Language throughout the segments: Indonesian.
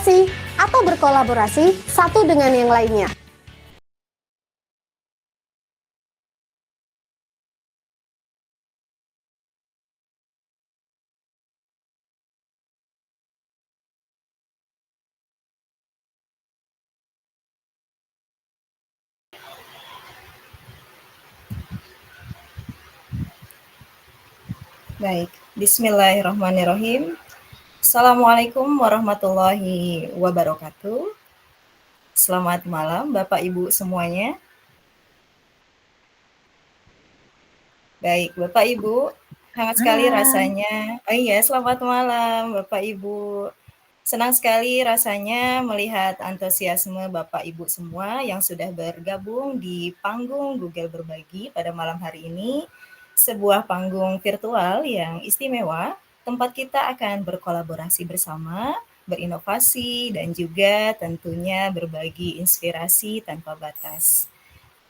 berinovasi atau berkolaborasi satu dengan yang lainnya. Baik, bismillahirrahmanirrahim. Assalamualaikum warahmatullahi wabarakatuh. Selamat malam Bapak Ibu semuanya. Baik, Bapak Ibu, hangat sekali rasanya. Oh iya, selamat malam Bapak Ibu. Senang sekali rasanya melihat antusiasme Bapak Ibu semua yang sudah bergabung di panggung Google Berbagi pada malam hari ini. Sebuah panggung virtual yang istimewa, tempat kita akan berkolaborasi bersama, berinovasi, dan juga tentunya berbagi inspirasi tanpa batas.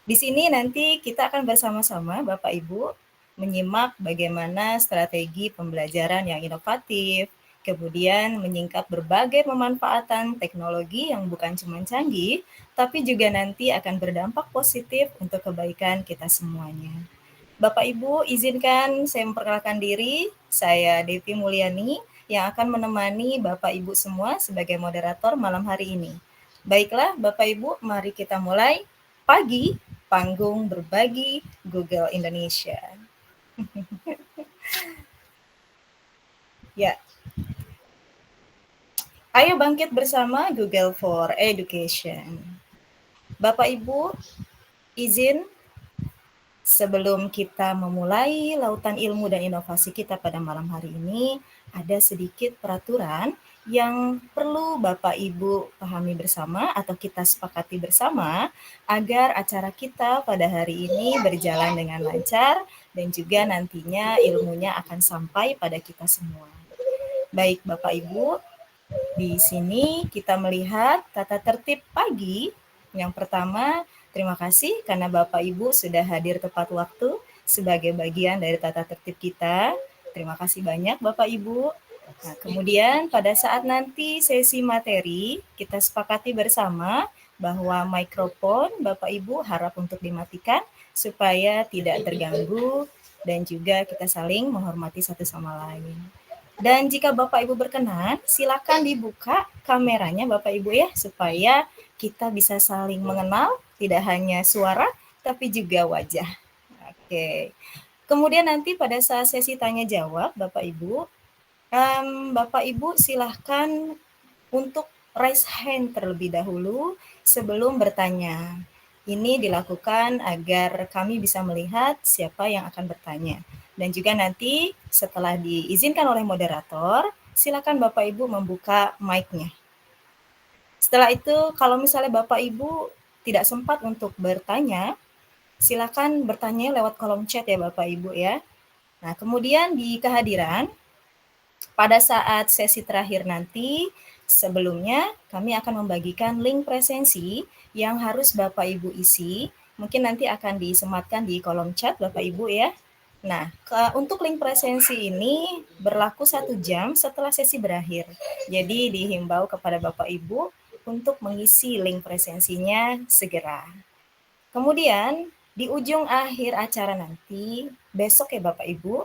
Di sini nanti kita akan bersama-sama Bapak Ibu menyimak bagaimana strategi pembelajaran yang inovatif, kemudian menyingkap berbagai pemanfaatan teknologi yang bukan cuma canggih, tapi juga nanti akan berdampak positif untuk kebaikan kita semuanya. Bapak Ibu, izinkan saya memperkenalkan diri, saya Devi Mulyani yang akan menemani Bapak Ibu semua sebagai moderator malam hari ini. Baiklah Bapak Ibu, mari kita mulai pagi panggung berbagi Google Indonesia. Ya, ayo bangkit bersama Google for Education. Bapak Ibu, izin sebelum kita memulai lautan ilmu dan inovasi kita pada malam hari ini, ada sedikit peraturan yang perlu Bapak Ibu pahami bersama atau kita sepakati bersama agar acara kita pada hari ini berjalan dengan lancar dan juga nantinya ilmunya akan sampai pada kita semua. Baik Bapak Ibu, di sini kita melihat tata tertib pagi. Yang pertama, terima kasih karena Bapak Ibu sudah hadir tepat waktu sebagai bagian dari tata tertib kita. Terima kasih banyak Bapak Ibu. Nah, kemudian pada saat nanti sesi materi, kita sepakati bersama bahwa mikrofon Bapak Ibu harap untuk dimatikan supaya tidak terganggu dan juga kita saling menghormati satu sama lain. Dan jika Bapak Ibu berkenan, silakan dibuka kameranya Bapak Ibu ya, supaya kita bisa saling mengenal, tidak hanya suara, tapi juga wajah. Oke. Kemudian nanti pada saat sesi tanya jawab, Bapak Ibu silahkan untuk raise hand terlebih dahulu sebelum bertanya. Ini dilakukan agar kami bisa melihat siapa yang akan bertanya. Dan juga nanti setelah diizinkan oleh moderator, silakan Bapak Ibu membuka mic-nya. Setelah itu, kalau misalnya Bapak Ibu tidak sempat untuk bertanya, silakan bertanya lewat kolom chat ya Bapak Ibu ya. Nah, kemudian di kehadiran, pada saat sesi terakhir nanti, sebelumnya kami akan membagikan link presensi yang harus Bapak Ibu isi. Mungkin nanti akan disematkan di kolom chat Bapak Ibu ya. Nah, untuk link presensi ini berlaku 1 jam setelah sesi berakhir. Jadi dihimbau kepada Bapak Ibu untuk mengisi link presensinya segera. Kemudian di ujung akhir acara nanti, besok ya Bapak Ibu,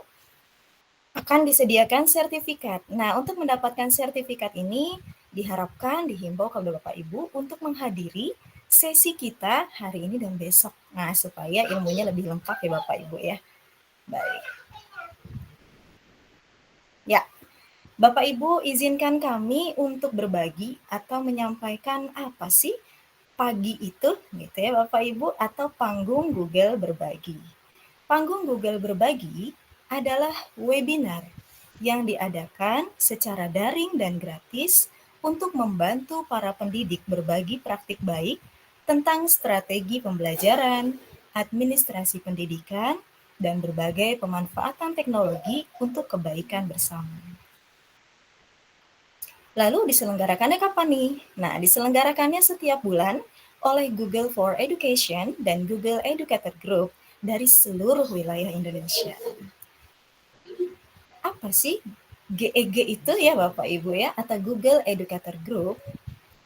akan disediakan sertifikat. Nah, untuk mendapatkan sertifikat ini diharapkan dihimbau kepada Bapak Ibu untuk menghadiri sesi kita hari ini dan besok. Nah, supaya ilmunya lebih lengkap ya Bapak Ibu ya. Baik. Ya, Bapak Ibu izinkan kami untuk berbagi atau menyampaikan apa sih pagi itu gitu ya Bapak Ibu, atau panggung Google Berbagi. Panggung Google Berbagi adalah webinar yang diadakan secara daring dan gratis untuk membantu para pendidik berbagi praktik baik tentang strategi pembelajaran, administrasi pendidikan, dan berbagai pemanfaatan teknologi untuk kebaikan bersama. Lalu diselenggarakannya kapan nih? Nah, diselenggarakannya setiap bulan oleh Google for Education dan Google Educator Group dari seluruh wilayah Indonesia. Apa sih GEG itu ya Bapak Ibu ya, atau Google Educator Group?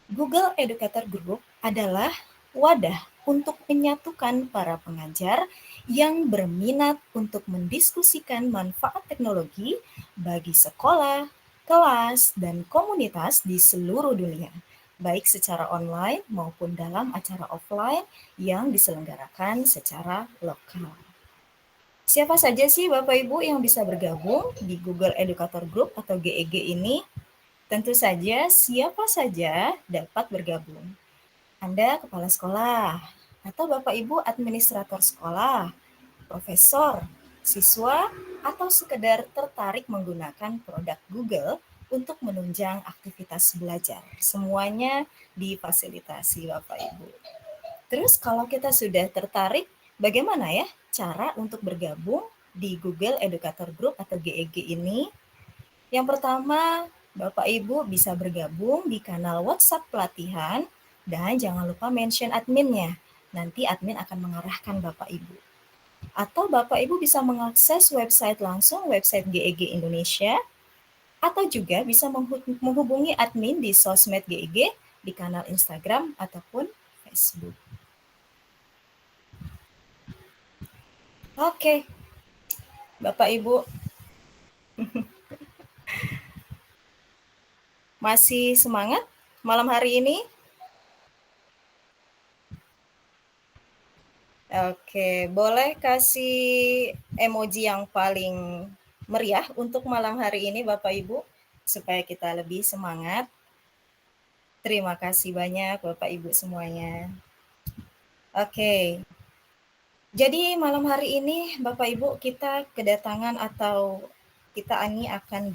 Google Educator Group adalah wadah untuk menyatukan para pengajar yang berminat untuk mendiskusikan manfaat teknologi bagi sekolah, kelas, dan komunitas di seluruh dunia, baik secara online maupun dalam acara offline yang diselenggarakan secara lokal. Siapa saja sih Bapak Ibu yang bisa bergabung di Google Educator Group atau GEG ini? Tentu saja siapa saja dapat bergabung. Anda kepala sekolah, atau Bapak Ibu administrator sekolah, profesor, siswa, atau sekedar tertarik menggunakan produk Google untuk menunjang aktivitas belajar. Semuanya difasilitasi Bapak Ibu. Terus kalau kita sudah tertarik, bagaimana ya cara untuk bergabung di Google Educator Group atau GEG ini? Yang pertama, Bapak Ibu bisa bergabung di kanal WhatsApp pelatihan dan jangan lupa mention adminnya. Nanti admin akan mengarahkan Bapak Ibu. Atau Bapak Ibu bisa mengakses website langsung, website GEG Indonesia, atau juga bisa menghubungi admin di sosmed GEG, di kanal Instagram ataupun Facebook. Oke, Bapak Ibu. Masih semangat malam hari ini? Oke, boleh kasih emoji yang paling meriah untuk malam hari ini Bapak Ibu, supaya kita lebih semangat. Terima kasih banyak Bapak Ibu semuanya. Oke, jadi malam hari ini Bapak Ibu kita kedatangan atau kita ini akan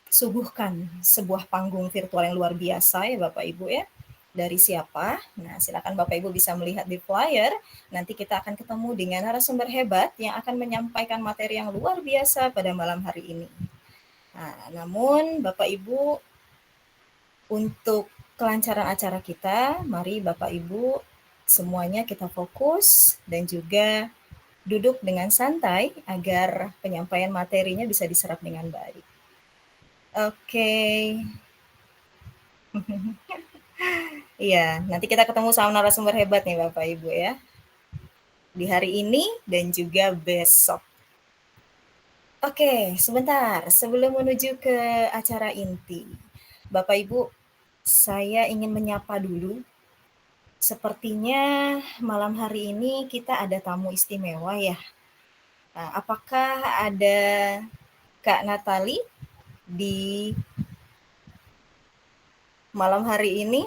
disuguhkan sebuah panggung virtual yang luar biasa ya Bapak Ibu ya. Dari siapa? Nah, silakan Bapak Ibu bisa melihat di flyer. Nanti kita akan ketemu dengan narasumber hebat yang akan menyampaikan materi yang luar biasa pada malam hari ini. Nah, namun Bapak Ibu, untuk kelancaran acara kita, mari Bapak Ibu semuanya kita fokus dan juga duduk dengan santai agar penyampaian materinya bisa diserap dengan baik. Oke. Iya, nanti kita ketemu sama narasumber hebat nih Bapak Ibu ya. Di hari ini dan juga besok. Oke, sebentar. Sebelum menuju ke acara inti, Bapak Ibu, saya ingin menyapa dulu. Sepertinya malam hari ini kita ada tamu istimewa ya. Nah, apakah ada Kak Natali di malam hari ini?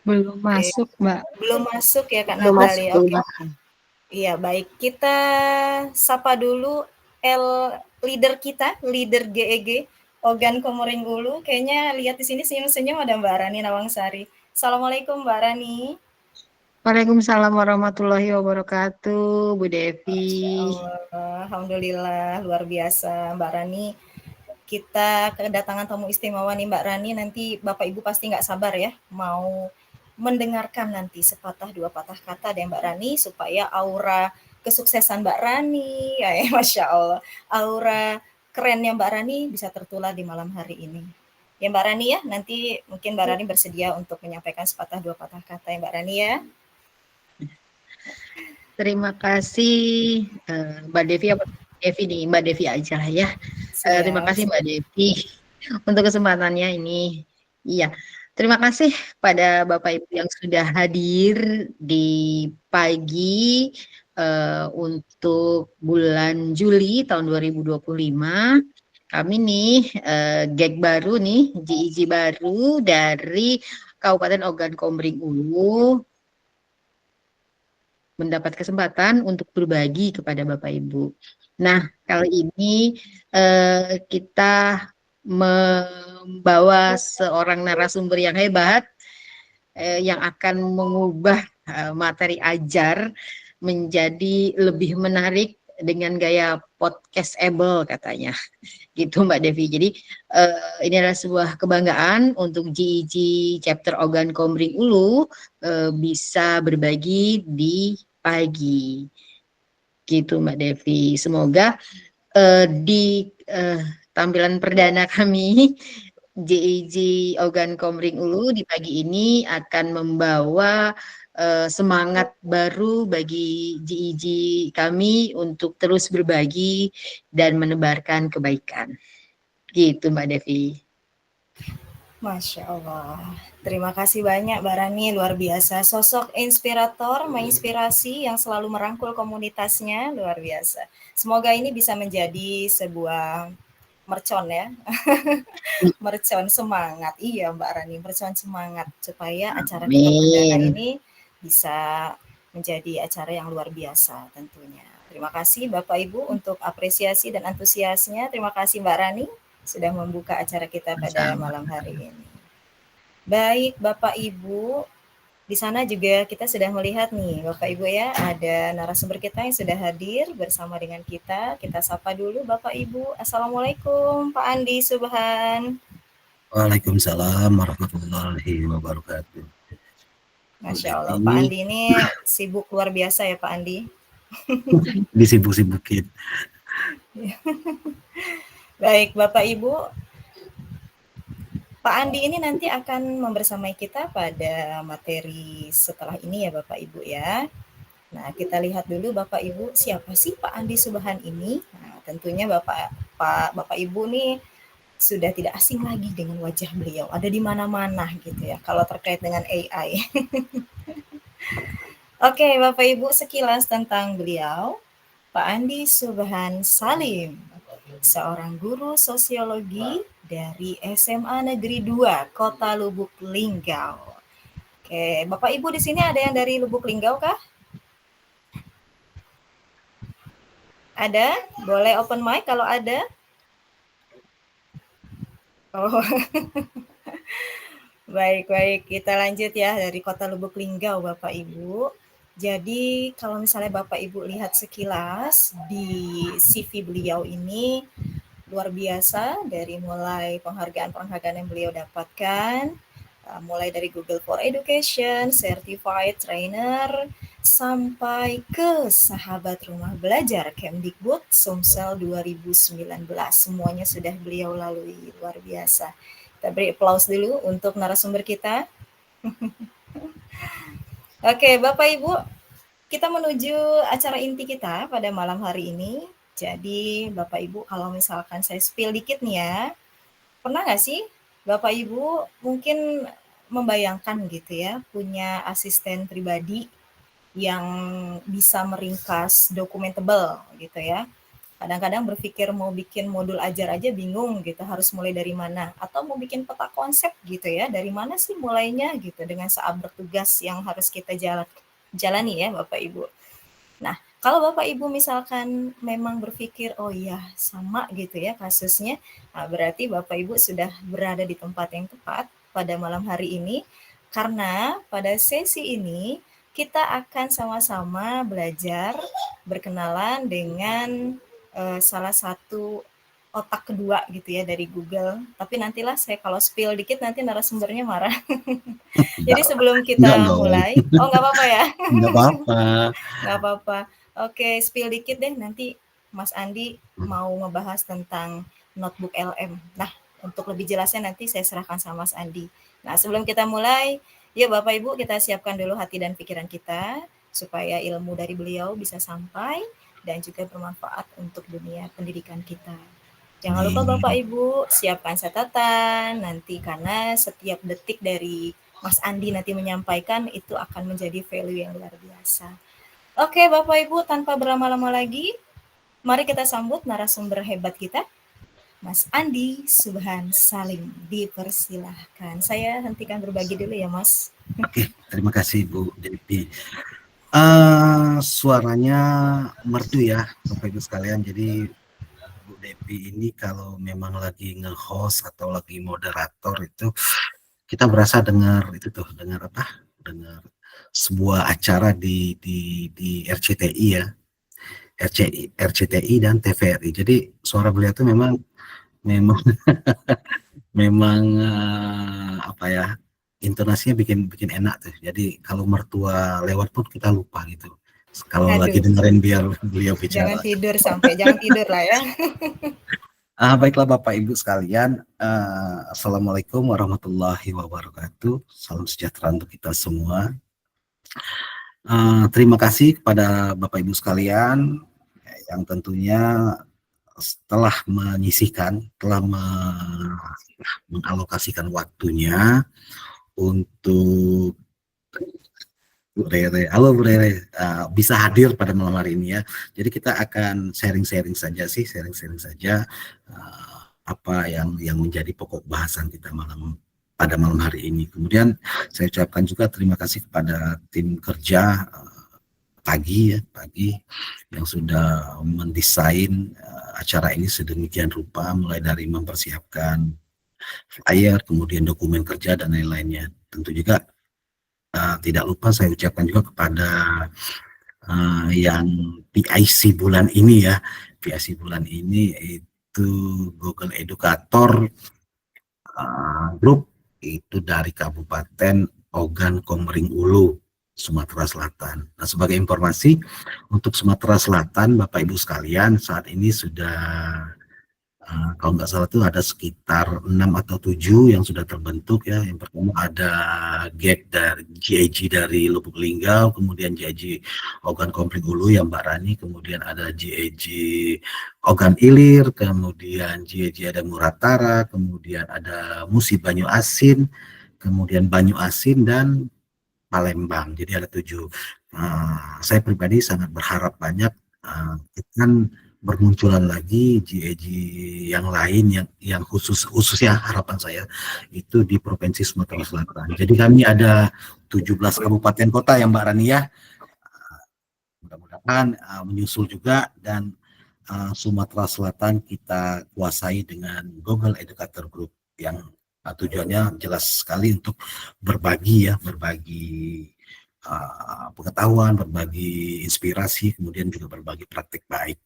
Belum masuk, Mbak. Belum masuk ya Kak Belum Natali. masuk, Oke. Iya, baik. Kita sapa dulu leader kita, leader GEG, Ogan Komering Ulu. Kayaknya lihat di sini senyum-senyum ada Mbak Rani Nawangsari. Assalamualaikum Mbak Rani. Waalaikumsalam warahmatullahi wabarakatuh, Bu Devi. Alhamdulillah, luar biasa Mbak Rani. Kita kedatangan tamu istimewa nih Mbak Rani. Nanti Bapak Ibu pasti nggak sabar ya mau mendengarkan nanti sepatah dua patah kata dari Mbak Rani supaya aura kesuksesan Mbak Rani, ya, Masya Allah, aura kerennya Mbak Rani bisa tertular di malam hari ini. Ya Mbak Rani ya, nanti mungkin Mbak Rani bersedia untuk menyampaikan sepatah dua patah kata ya Mbak Rani ya. Terima kasih Mbak Devi, Devi nih, Mbak Devi aja lah ya. Terima kasih Mbak Devi untuk kesempatannya ini. Iya, terima kasih pada Bapak Ibu yang sudah hadir di pagi untuk bulan Juli tahun 2025. Kami nih gag baru nih, GIG baru dari Kabupaten Ogan Komering Ulu mendapat kesempatan untuk berbagi kepada Bapak Ibu. Nah, kali ini kita membawa seorang narasumber yang hebat yang akan mengubah materi ajar menjadi lebih menarik dengan gaya podcastable katanya, gitu Mbak Devi. Jadi ini adalah sebuah kebanggaan untuk GIG Chapter Ogan Komering Ulu bisa berbagi di pagi, gitu Mbak Devi. Semoga di tampilan perdana kami. JIJ Ogan Komering Ulu di pagi ini akan membawa semangat baru bagi JIJ kami untuk terus berbagi dan menebarkan kebaikan. Gitu Mbak Devi. Masya Allah. Terima kasih banyak Mbak Rani, luar biasa. Sosok inspirator, menginspirasi yang selalu merangkul komunitasnya, luar biasa. Semoga ini bisa menjadi sebuah mercon ya. Mercon semangat. Iya Mbak Rani, mercon semangat. Supaya acara kita perdana ini bisa menjadi acara yang luar biasa tentunya. Terima kasih Bapak Ibu untuk apresiasi dan antusiasnya. Terima kasih Mbak Rani sudah membuka acara kita pada malam hari ini. Baik Bapak Ibu, di sana juga kita sudah melihat nih Bapak Ibu ya, ada narasumber kita yang sudah hadir bersama dengan kita. Kita sapa dulu Bapak Ibu. Assalamualaikum Pak Andi Subhan. Waalaikumsalam warahmatullahi wabarakatuh. Masya Allah, Pak Andi ini sibuk luar biasa ya Pak Andi. Disibuk-sibukin. Baik Bapak Ibu, Pak Andi ini nanti akan membersamai kita pada materi setelah ini ya Bapak Ibu ya. Nah kita lihat dulu Bapak Ibu, siapa sih Pak Andi Subhan ini? Nah tentunya Bapak Ibu nih sudah tidak asing lagi dengan wajah beliau, ada di mana-mana gitu ya kalau terkait dengan AI. Oke Bapak Ibu, sekilas tentang beliau. Pak Andi Subhan Salim, seorang guru sosiologi dari SMA Negeri 2 Kota Lubuk Linggau. Oke, Bapak Ibu di sini ada yang dari Lubuk Linggau kah? Ada? Boleh open mic kalau ada? Oh. Baik, kita lanjut ya dari Kota Lubuk Linggau Bapak Ibu. Jadi kalau misalnya Bapak Ibu lihat sekilas di CV beliau ini luar biasa, dari mulai penghargaan-penghargaan yang beliau dapatkan, mulai dari Google for Education, Certified Trainer, sampai ke Sahabat Rumah Belajar Kemdikbud Sumsel 2019. Semuanya sudah beliau lalui, luar biasa. Kita beri aplaus dulu untuk narasumber kita. Oke, Bapak Ibu, kita menuju acara inti kita pada malam hari ini. Jadi, Bapak Ibu, kalau misalkan saya spill dikit nih ya, pernah nggak sih Bapak Ibu mungkin membayangkan gitu ya, punya asisten pribadi yang bisa meringkas dokumen tebal gitu ya. Kadang-kadang berpikir mau bikin modul ajar aja bingung gitu, harus mulai dari mana. Atau mau bikin peta konsep gitu ya, dari mana sih mulainya gitu, dengan saat bertugas yang harus kita jalani ya Bapak Ibu. Nah, kalau Bapak Ibu misalkan memang berpikir, oh iya sama gitu ya kasusnya, nah berarti Bapak Ibu sudah berada di tempat yang tepat pada malam hari ini. Karena pada sesi ini kita akan sama-sama belajar berkenalan dengan salah satu otak kedua gitu ya dari Google. Tapi nantilah saya kalau spill dikit nanti narasumbernya marah. Jadi sebelum kita mulai, oh nggak apa-apa ya? Nggak apa-apa. Nggak apa-apa. Oke, spill dikit deh, nanti Mas Andi mau ngebahas tentang notebook LM. Nah, untuk lebih jelasnya nanti saya serahkan sama Mas Andi. Nah, sebelum kita mulai, yuk Bapak Ibu kita siapkan dulu hati dan pikiran kita supaya ilmu dari beliau bisa sampai dan juga bermanfaat untuk dunia pendidikan kita. Jangan lupa Bapak Ibu siapkan catatan nanti, karena setiap detik dari Mas Andi nanti menyampaikan itu akan menjadi value yang luar biasa. Oke Bapak Ibu, tanpa berlama-lama lagi, mari kita sambut narasumber hebat kita, Mas Andi Subhan Salim. Dipersilahkan. Saya hentikan berbagi dulu ya Mas. Oke, terima kasih Bu Devi. Suaranya merdu ya Bapak Ibu sekalian. Jadi Bu Devi ini kalau memang lagi nge-host atau lagi moderator itu kita berasa dengar itu tuh, dengar sebuah acara di RCTI ya, RCTI dan TVRI. Jadi suara beliau itu memang intonasinya bikin enak tuh. Jadi kalau mertua lewat pun kita lupa gitu. Kalau lagi dengerin beliau bicara. Jangan tidur lah ya. Baiklah Bapak Ibu sekalian, Assalamualaikum warahmatullahi wabarakatuh. Salam sejahtera untuk kita semua. Terima kasih kepada Bapak Ibu sekalian yang tentunya telah menyisihkan, telah mengalokasikan waktunya untuk Bu Rere. Halo Bu Rere, bisa hadir pada malam hari ini ya. Jadi kita akan sharing-sharing saja apa yang menjadi pokok bahasan kita pada malam hari ini. Kemudian saya ucapkan juga terima kasih kepada tim kerja pagi yang sudah mendesain acara ini sedemikian rupa, mulai dari mempersiapkan flyer, kemudian dokumen kerja dan lain-lainnya. Tentu juga tidak lupa saya ucapkan juga kepada yang PIC bulan ini ya. PIC bulan ini itu Google Educator Group, itu dari Kabupaten Ogan Komering Ulu, Sumatera Selatan. Nah, sebagai informasi untuk Sumatera Selatan, Bapak Ibu sekalian, saat ini sudah kalau nggak salah itu ada sekitar 6 atau 7 yang sudah terbentuk ya. Yang pertama ada GAG dari Lubuk Linggau, kemudian GAG Ogan Komering Ulu yang Mbak Rani, kemudian ada GAG Ogan Ilir, kemudian GAG ada Muratara, kemudian ada Musi Banyu Asin, kemudian Banyu Asin dan Palembang. Jadi ada 7. Saya pribadi sangat berharap banyak kan bermunculan lagi GAG yang lain yang khususnya harapan saya itu di Provinsi Sumatera Selatan. Jadi kami ada 17 kabupaten kota yang Mbak Rani ya. Mudah-mudahan menyusul juga, dan Sumatera Selatan kita kuasai dengan Google Educator Group yang tujuannya jelas sekali untuk berbagi pengetahuan, berbagi inspirasi, kemudian juga berbagi praktik baik.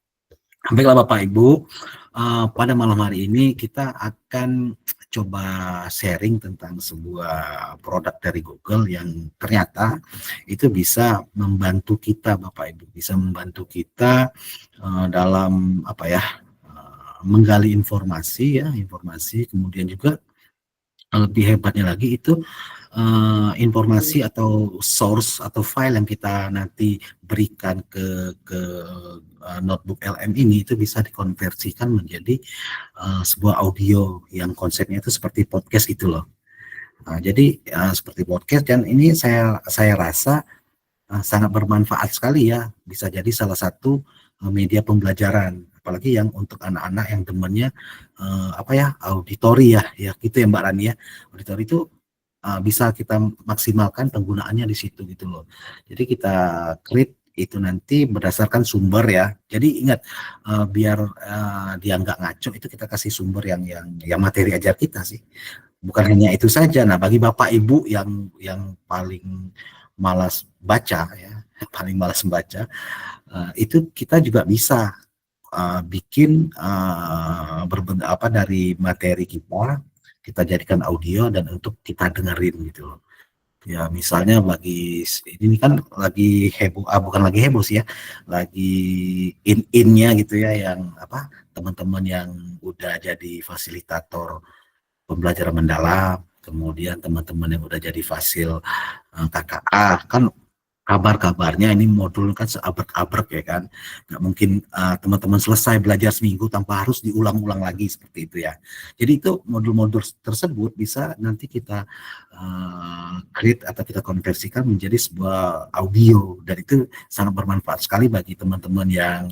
Baiklah Bapak Ibu, pada malam hari ini kita akan coba sharing tentang sebuah produk dari Google yang ternyata itu bisa membantu kita Bapak Ibu, bisa membantu kita dalam menggali informasi, kemudian juga lebih hebatnya lagi itu informasi atau source atau file yang kita nanti berikan ke notebook LM ini itu bisa dikonversikan menjadi sebuah audio yang konsepnya itu seperti podcast gitu loh. Jadi seperti podcast, dan ini saya rasa sangat bermanfaat sekali ya, bisa jadi salah satu media pembelajaran, apalagi yang untuk anak-anak yang demennya auditori ya gitu ya Mbak Rani ya. Auditori itu bisa kita maksimalkan penggunaannya di situ gitu loh. Jadi kita create itu nanti berdasarkan sumber ya. Jadi ingat biar dia nggak ngaco, itu kita kasih sumber yang materi ajar kita sih. Bukan hanya itu saja. Nah, bagi Bapak Ibu yang paling malas baca ya, paling malas membaca, itu kita juga bisa bikin dari materi kita jadikan audio dan untuk kita dengerin gitu loh. Ya misalnya bagi ini kan lagi heboh, bukan lagi heboh sih ya, lagi in-nya gitu ya, yang teman-teman yang udah jadi fasilitator pembelajaran mendalam, kemudian teman-teman yang udah jadi fasil KKA, kan kabar-kabarnya ini modul kan seabrek-abrek ya kan, nggak mungkin teman-teman selesai belajar seminggu tanpa harus diulang-ulang lagi seperti itu ya. Jadi itu modul-modul tersebut bisa nanti kita create atau kita konversikan menjadi sebuah audio, dan itu sangat bermanfaat sekali bagi teman-teman yang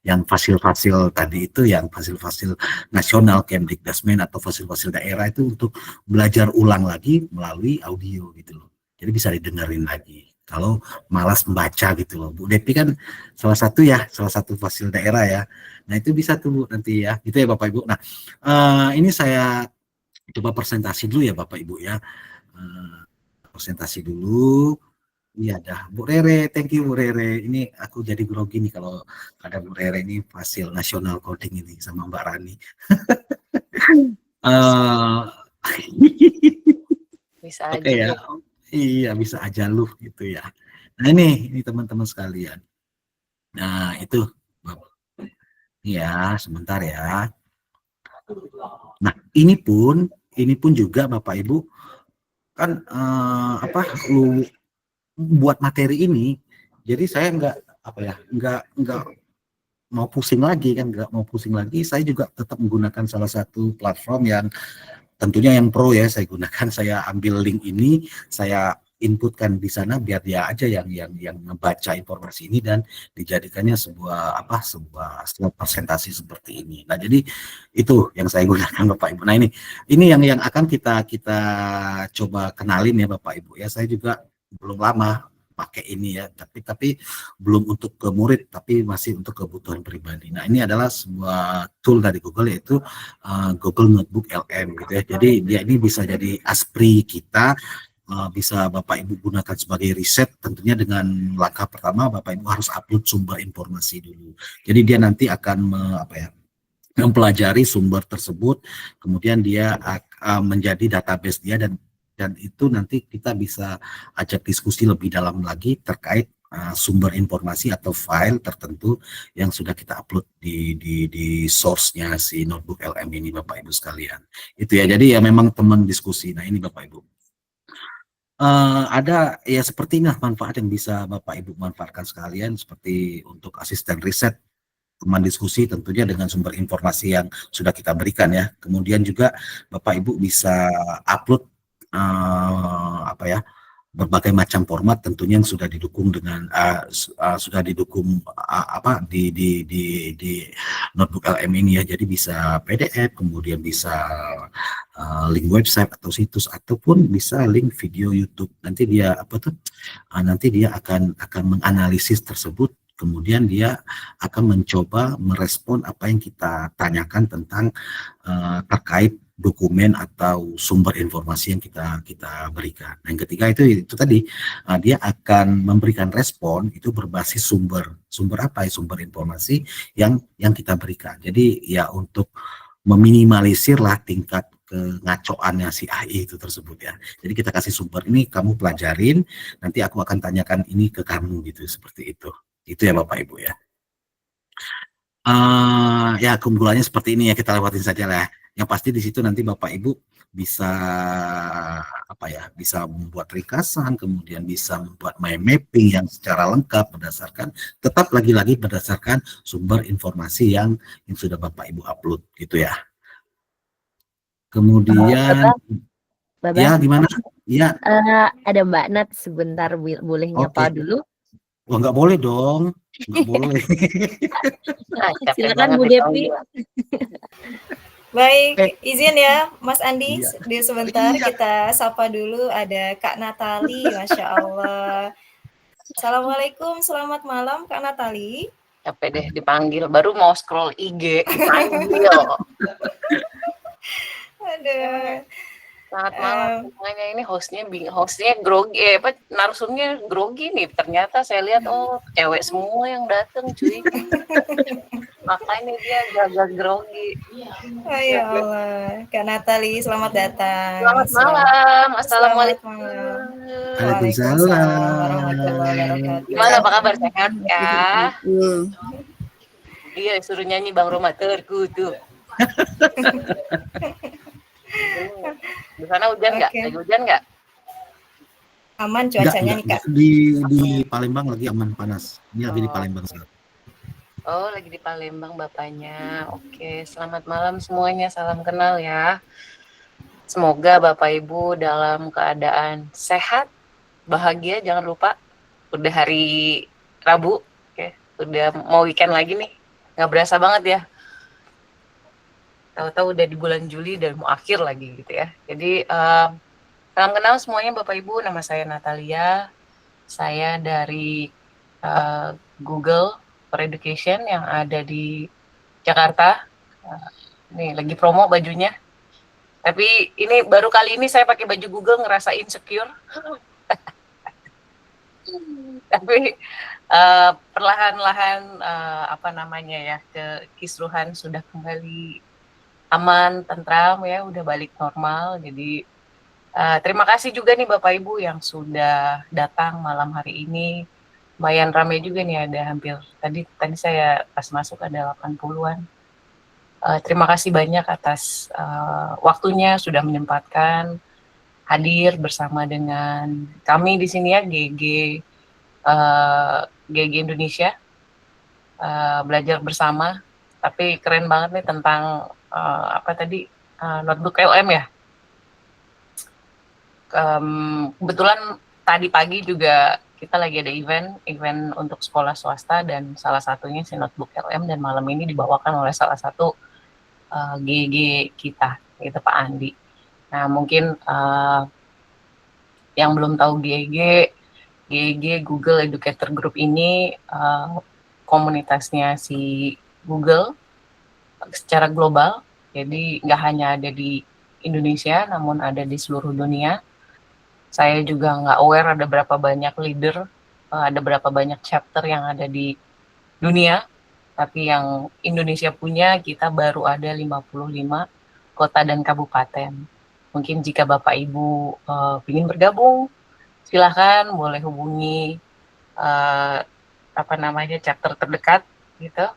yang fasil-fasil tadi itu, yang fasil-fasil nasional Kemdikbudrismen atau fasil-fasil daerah itu, untuk belajar ulang lagi melalui audio gitu loh. Jadi bisa didengerin lagi kalau malas membaca gitu loh. Bu Depi kan salah satu fasil daerah ya. Nah itu bisa tuh Bu nanti ya, gitu ya Bapak Ibu. Nah ini saya coba presentasi dulu ya Bapak Ibu ya. Presentasi dulu. Iya dah, Bu Rere, thank you Bu Rere. Ini aku jadi grogi nih kalau ada Bu Rere ini fasil nasional coding ini sama Mbak Rani. Bisa Oke aja. ya. Iya, bisa aja lu gitu ya. Nah ini teman-teman sekalian. Nah itu, ya sebentar ya. Nah, ini pun juga Bapak Ibu kan lu buat materi ini, jadi saya nggak mau pusing lagi kan, nggak mau pusing lagi. Saya juga tetap menggunakan salah satu platform yang tentunya yang pro ya. Saya gunakan, saya ambil link ini, saya inputkan di sana biar dia aja yang membaca informasi ini dan dijadikannya sebuah presentasi seperti ini. Nah, jadi itu yang saya gunakan Bapak Ibu. Nah, ini yang akan kita coba kenalin ya Bapak Ibu ya. Saya juga belum lama pakai ini ya, tapi belum untuk ke murid, tapi masih untuk kebutuhan pribadi. Nah, ini adalah sebuah tool dari Google, yaitu Google Notebook LM gitu ya. Jadi dia ini bisa jadi ASPRI kita, bisa Bapak Ibu gunakan sebagai riset. Tentunya dengan langkah pertama Bapak Ibu harus upload sumber informasi dulu. Jadi dia nanti akan mempelajari sumber tersebut, kemudian dia menjadi database dia, dan itu nanti kita bisa ajak diskusi lebih dalam lagi terkait sumber informasi atau file tertentu yang sudah kita upload di source-nya si notebook LM ini Bapak Ibu sekalian. Itu ya, jadi ya memang teman diskusi. Nah, ini Bapak Ibu. Ada ya seperti ini manfaat yang bisa Bapak Ibu manfaatkan sekalian, seperti untuk asisten riset, teman diskusi tentunya dengan sumber informasi yang sudah kita berikan ya. Kemudian juga Bapak Ibu bisa upload berbagai macam format tentunya yang sudah didukung dengan di notebook LM ini ya. Jadi bisa PDF, kemudian bisa link website atau situs, ataupun bisa link video YouTube. Nanti dia nanti dia akan menganalisis tersebut, kemudian dia akan mencoba merespon apa yang kita tanyakan tentang terkait dokumen atau sumber informasi yang kita berikan. Nah, yang ketiga itu tadi, dia akan memberikan respon itu berbasis sumber apa ya, sumber informasi yang kita berikan. Jadi ya untuk meminimalisir lah tingkat kengacoannya si AI itu tersebut ya. Jadi kita kasih sumber ini, kamu pelajarin, nanti aku akan tanyakan ini ke kamu gitu, seperti itu. Itu ya Bapak Ibu ya. Ya keunggulannya seperti ini ya, kita lewatin saja lah. Yang pasti di situ nanti Bapak Ibu bisa bisa membuat ringkasan, kemudian bisa membuat mind mapping yang secara lengkap tetap lagi-lagi berdasarkan sumber informasi yang sudah Bapak Ibu upload gitu ya. Kemudian Bapak, ya gimana? Ya. Ada Mbak Nat sebentar, boleh nyapa dulu? Wah, nggak boleh dong, nggak boleh. Silakan Bu Devi. Baik, izin ya Mas Andi, di sebentar kita sapa dulu, ada Kak Natali, Masya Allah. Assalamualaikum, selamat malam Kak Natali. Capek deh dipanggil, baru mau scroll IG, dipanggil. Aduh. Selamat malam semuanya, ini hostnya grogi, narsumnya grogi nih. Ternyata saya lihat, cewek semua yang datang cuy. Makanya dia agak grogi. Ya Allah, Kak Natali, selamat datang. Selamat malam, assalamualaikum. Waalaikumsalam. Gimana, apa kabar, sehat ya? Iya, suruh nyanyi Bang Roma terkutuk. Di sana hujan nggak? Lagi hujan nggak? Aman cuacanya nih Kak. Di Palembang lagi aman, panas. Ini lagi di Palembang sekarang. Oh, lagi di Palembang bapaknya. Oke, selamat malam semuanya. Salam kenal ya. Semoga Bapak Ibu dalam keadaan sehat, bahagia. Jangan lupa, udah hari Rabu. Oke, udah mau weekend lagi nih. Nggak berasa banget ya. Tahu-tahu udah di bulan Juli dan mau akhir lagi gitu ya. Jadi salam kenal semuanya Bapak Ibu, nama saya Natalia. Saya dari Google for Education yang ada di Jakarta. Nih lagi promo bajunya. Tapi ini baru kali ini saya pakai baju Google ngerasa insecure. Tapi perlahan-lahan kekisruhan sudah kembali aman, tentram ya, udah balik normal. Jadi terima kasih juga nih Bapak Ibu yang sudah datang malam hari ini. Lumayan ramai juga nih, ada hampir tadi saya pas masuk ada 80-an. Terima kasih banyak atas waktunya sudah menyempatkan hadir bersama dengan kami di sini ya, GG Indonesia, belajar bersama. Tapi keren banget nih tentang apa tadi, notebook LM ya. Kebetulan tadi pagi juga kita lagi ada event untuk sekolah swasta, dan salah satunya si notebook LM, dan malam ini dibawakan oleh salah satu GG kita, gitu Pak Andi. Nah mungkin yang belum tahu GG Google Educator Group ini komunitasnya si Google secara global, jadi nggak hanya ada di Indonesia namun ada di seluruh dunia. Saya juga nggak aware ada berapa banyak leader, ada berapa banyak chapter yang ada di dunia, tapi yang Indonesia punya kita baru ada 55 kota dan kabupaten. Mungkin jika Bapak Ibu ingin bergabung, silahkan boleh hubungi chapter terdekat gitu.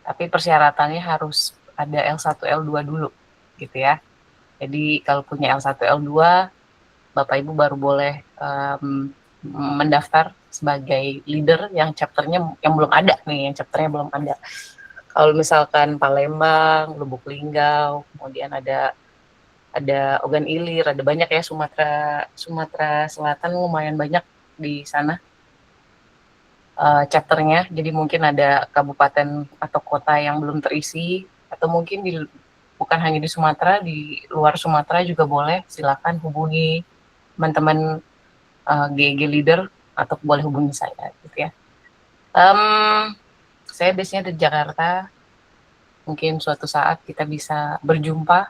Tapi persyaratannya harus ada L1 L2 dulu gitu ya. Jadi kalau punya L1 L2, Bapak Ibu baru boleh mendaftar sebagai leader yang chapternya yang belum ada nih, yang chapternya belum ada. Kalau misalkan Palembang, Lubuk Linggau, kemudian ada Ogan Ilir, ada banyak ya, Sumatera Selatan lumayan banyak di sana chapternya. Jadi mungkin ada kabupaten atau kota yang belum terisi, atau mungkin bukan hanya di Sumatera, di luar Sumatera juga boleh. Silakan hubungi teman-teman GG leader atau boleh hubungi saya gitu ya. Saya biasanya di Jakarta. Mungkin suatu saat kita bisa berjumpa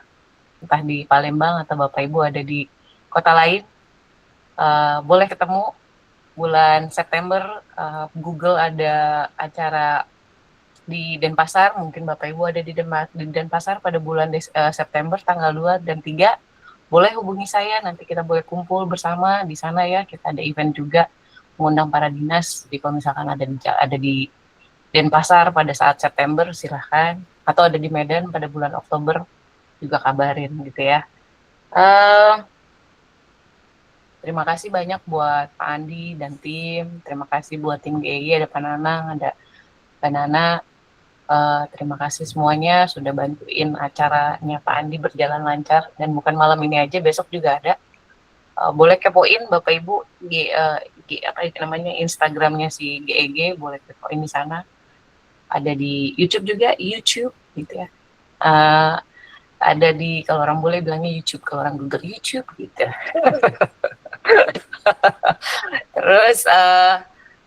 entah di Palembang atau Bapak Ibu ada di kota lain. Boleh ketemu bulan September. Google ada acara di Denpasar, mungkin Bapak Ibu ada di Denpasar pada bulan September tanggal 2 dan 3. Boleh hubungi saya, nanti kita boleh kumpul bersama di sana ya. Kita ada event juga mengundang para dinas. Jadi kalau misalkan ada di Denpasar pada saat September, silahkan. Atau ada di Medan pada bulan Oktober, juga kabarin gitu ya. Terima kasih banyak buat Pak Andi dan tim. Terima kasih buat tim GG, ada Pak Nanang, ada Pak Nana. Terima kasih semuanya sudah bantuin acaranya Pak Andi berjalan lancar, dan bukan malam ini aja, besok juga ada. Boleh kepoin Bapak Ibu Instagramnya si GEG, boleh kepoin di sana. Ada di YouTube juga, YouTube gitu ya. Ada di, kalau orang boleh bilangnya YouTube, kalau orang Google YouTube gitu. Terus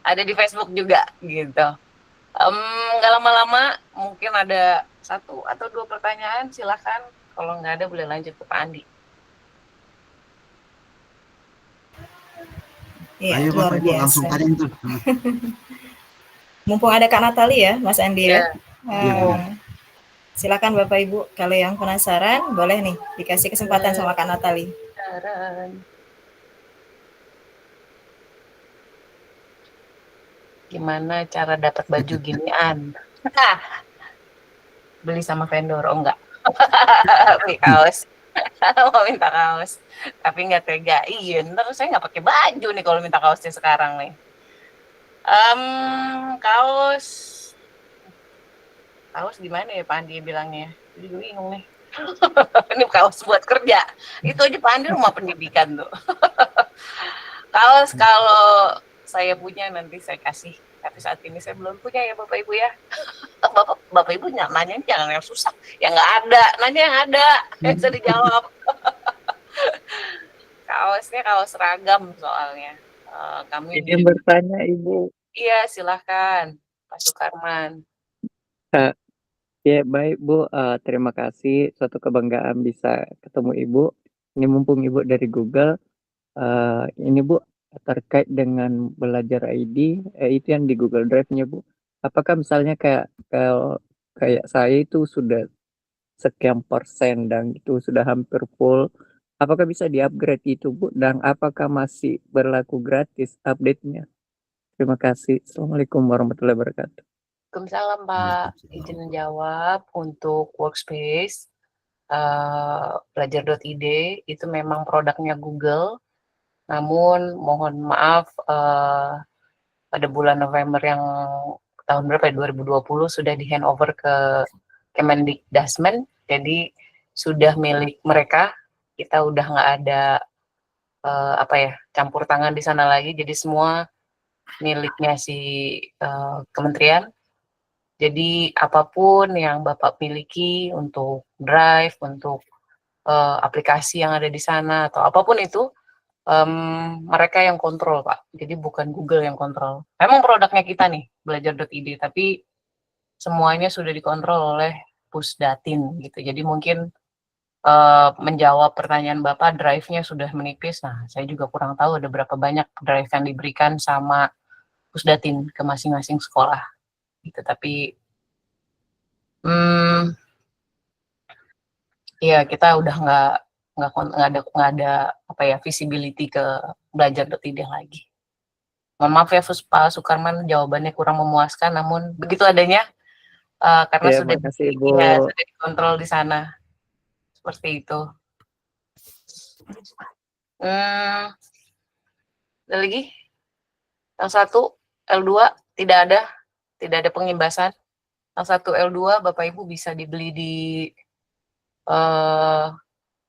ada di Facebook juga gitu. Nggak lama-lama, mungkin ada 1 atau 2 pertanyaan, silahkan. Kalau nggak ada, boleh lanjut ke Pak Andi. Iya, Ayo luar Bapak Ibu biasa. langsung tanya itu. Mumpung ada Kak Natali ya, Mas Andi ya. Iya. Silakan Bapak Ibu, kalau yang penasaran boleh nih dikasih kesempatan sama Kak Natali. Gimana cara dapat baju ginian? Beli sama vendor, oh enggak. Beli kaos. Mau minta kaos, tapi nggak tega. Iya, ntar saya nggak pakai baju nih kalau minta kaosnya sekarang nih. Kaos gimana ya Pak Andi bilangnya? Jadi bingung nih. Ini kaos buat kerja. Itu aja Pak Andi rumah pendidikan tuh. Kaos kalau saya punya nanti saya kasih. Tapi saat ini saya belum punya ya Bapak Ibu ya. Bapak Ibu nanya jangan yang susah. Yang nggak ada, nanya yang ada. Yang bisa dijawab. Kaosnya kaos seragam soalnya. Kami Izin bertanya Ibu. Iya, silahkan Pak Sukarman. Ya baik Bu, terima kasih. Suatu kebanggaan bisa ketemu Ibu. Ini mumpung Ibu dari Google. Ini Bu, terkait dengan belajar ID, itu yang di Google Drive-nya Bu. Apakah misalnya kayak saya itu sudah sekian persen dan itu sudah hampir full, apakah bisa di-upgrade itu Bu? Dan apakah masih berlaku gratis update-nya? Terima kasih. Assalamualaikum warahmatullahi wabarakatuh. Waalaikumsalam Pak, izin menjawab untuk workspace belajar.id itu memang produknya Google, namun mohon maaf pada bulan November yang tahun berapa ya, 2020 sudah di handover ke Kemendikdasmen, jadi sudah milik mereka, kita udah nggak ada campur tangan di sana lagi, jadi semua miliknya si kementerian. Jadi apapun yang Bapak miliki untuk drive, untuk aplikasi yang ada di sana atau apapun itu, mereka yang kontrol Pak. Jadi bukan Google yang kontrol. Memang produknya kita nih, belajar.id, tapi semuanya sudah dikontrol oleh Pusdatin gitu. Jadi mungkin menjawab pertanyaan Bapak, drive-nya sudah menipis. Nah, saya juga kurang tahu ada berapa banyak drive yang diberikan sama Pusdatin ke masing-masing sekolah. Gitu. Tapi ya kita udah nggak ada visibility ke belajar.id lagi. Mohon maaf ya Pak Sukarman, jawabannya kurang memuaskan, namun begitu adanya karena Ya, sudah makasih Ibu. sudah dikontrol di sana. Seperti itu. Ada lagi? L1, L2 tidak ada pengimbasan. L1, L2 Bapak Ibu bisa dibeli di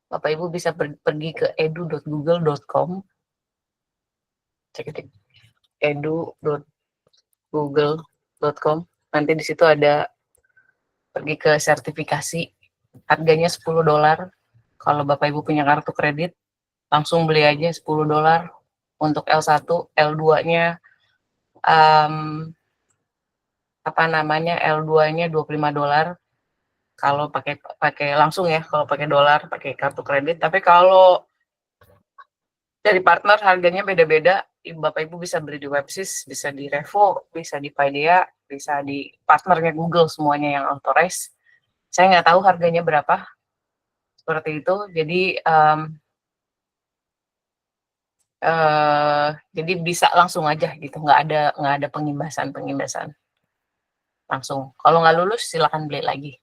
Bapak Ibu bisa pergi ke edu.google.com. Cek edu.google.com. Nanti di situ ada pergi ke sertifikasi. Harganya $10. Kalau Bapak Ibu punya kartu kredit, langsung beli aja $10 untuk L1, L2-nya L2-nya $25 kalau pakai langsung ya, kalau pakai dolar, pakai kartu kredit. Tapi kalau dari partner harganya beda-beda. Bapak Ibu bisa beli di Websys, bisa di Revo, bisa di Paideia, bisa di partnernya Google semuanya yang authorized. Saya nggak tahu harganya berapa. Seperti itu. Jadi bisa langsung aja gitu, nggak ada pengimbasan langsung. Kalau nggak lulus silakan beli lagi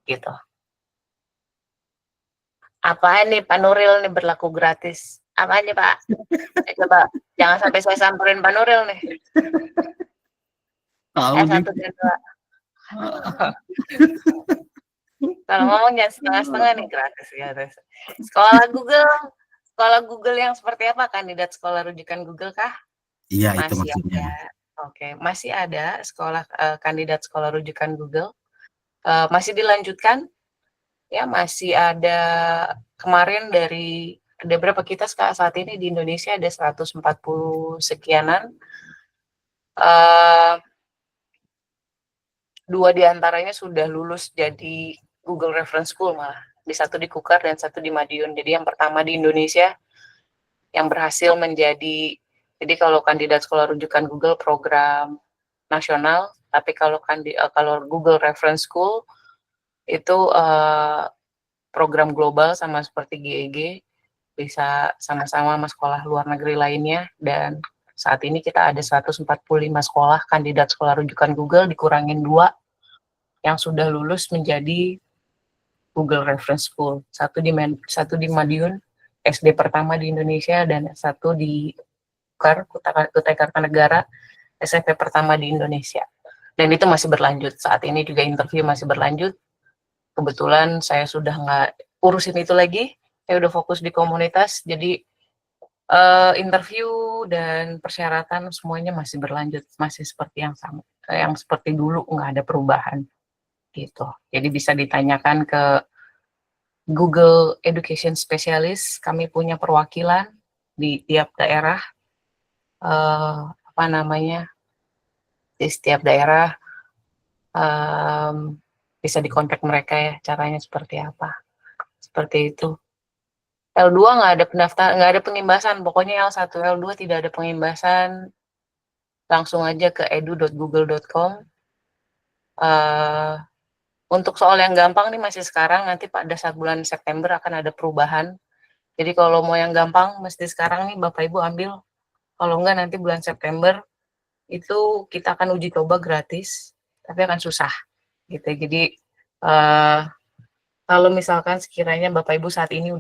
gitu. Apaan nih Pak Nuril nih berlaku gratis? Apaan nih Pak? Coba jangan sampai saya samperin Pak Nuril nih. S1 dan 2. Kalau ngomong jangan setengah-setengah nih, gratis. Sekolah Google yang seperti apa? Kandidat sekolah rujukan Google kah? Iya, itu Masih maksudnya. ada. Oke, masih ada sekolah kandidat sekolah rujukan Google. Masih dilanjutkan. Ya, masih ada kemarin ada berapa kita saat ini di Indonesia ada 140 sekianan. 2 diantaranya sudah lulus jadi Google Reference School malah. Satu di Kukar dan satu di Madiun. Jadi yang pertama di Indonesia yang berhasil menjadi, jadi kalau kandidat sekolah rujukan Google program nasional, tapi kalau Google Reference School itu program global sama seperti GEG, bisa sama-sama sama sekolah luar negeri lainnya, dan saat ini kita ada 145 sekolah kandidat sekolah rujukan Google, dikurangin 2 yang sudah lulus menjadi Google Reference School. Satu di Madiun, SD pertama di Indonesia, dan satu di Kutai Kartanegara, SMP pertama di Indonesia. Dan itu masih berlanjut. Saat ini juga interview masih berlanjut. Kebetulan saya sudah nggak urusin itu lagi. Saya udah fokus di komunitas. Jadi interview dan persyaratan semuanya masih berlanjut. Masih seperti yang sama. Yang seperti dulu, nggak ada perubahan. Gitu. Jadi bisa ditanyakan ke Google Education Specialist. Kami punya perwakilan di tiap daerah. Di setiap daerah bisa dikontak mereka ya, caranya seperti apa. Seperti itu. L2 nggak ada nggak ada pengimbasan. Pokoknya L1, L2 tidak ada pengimbasan. Langsung aja ke edu.google.com. Untuk soal yang gampang nih masih sekarang, nanti pada saat bulan September akan ada perubahan. Jadi kalau mau yang gampang, mesti sekarang nih Bapak Ibu ambil. Kalau enggak nanti bulan September, itu kita akan uji coba gratis. tapi akan susah gitu. Jadi kalau misalkan sekiranya Bapak Ibu saat ini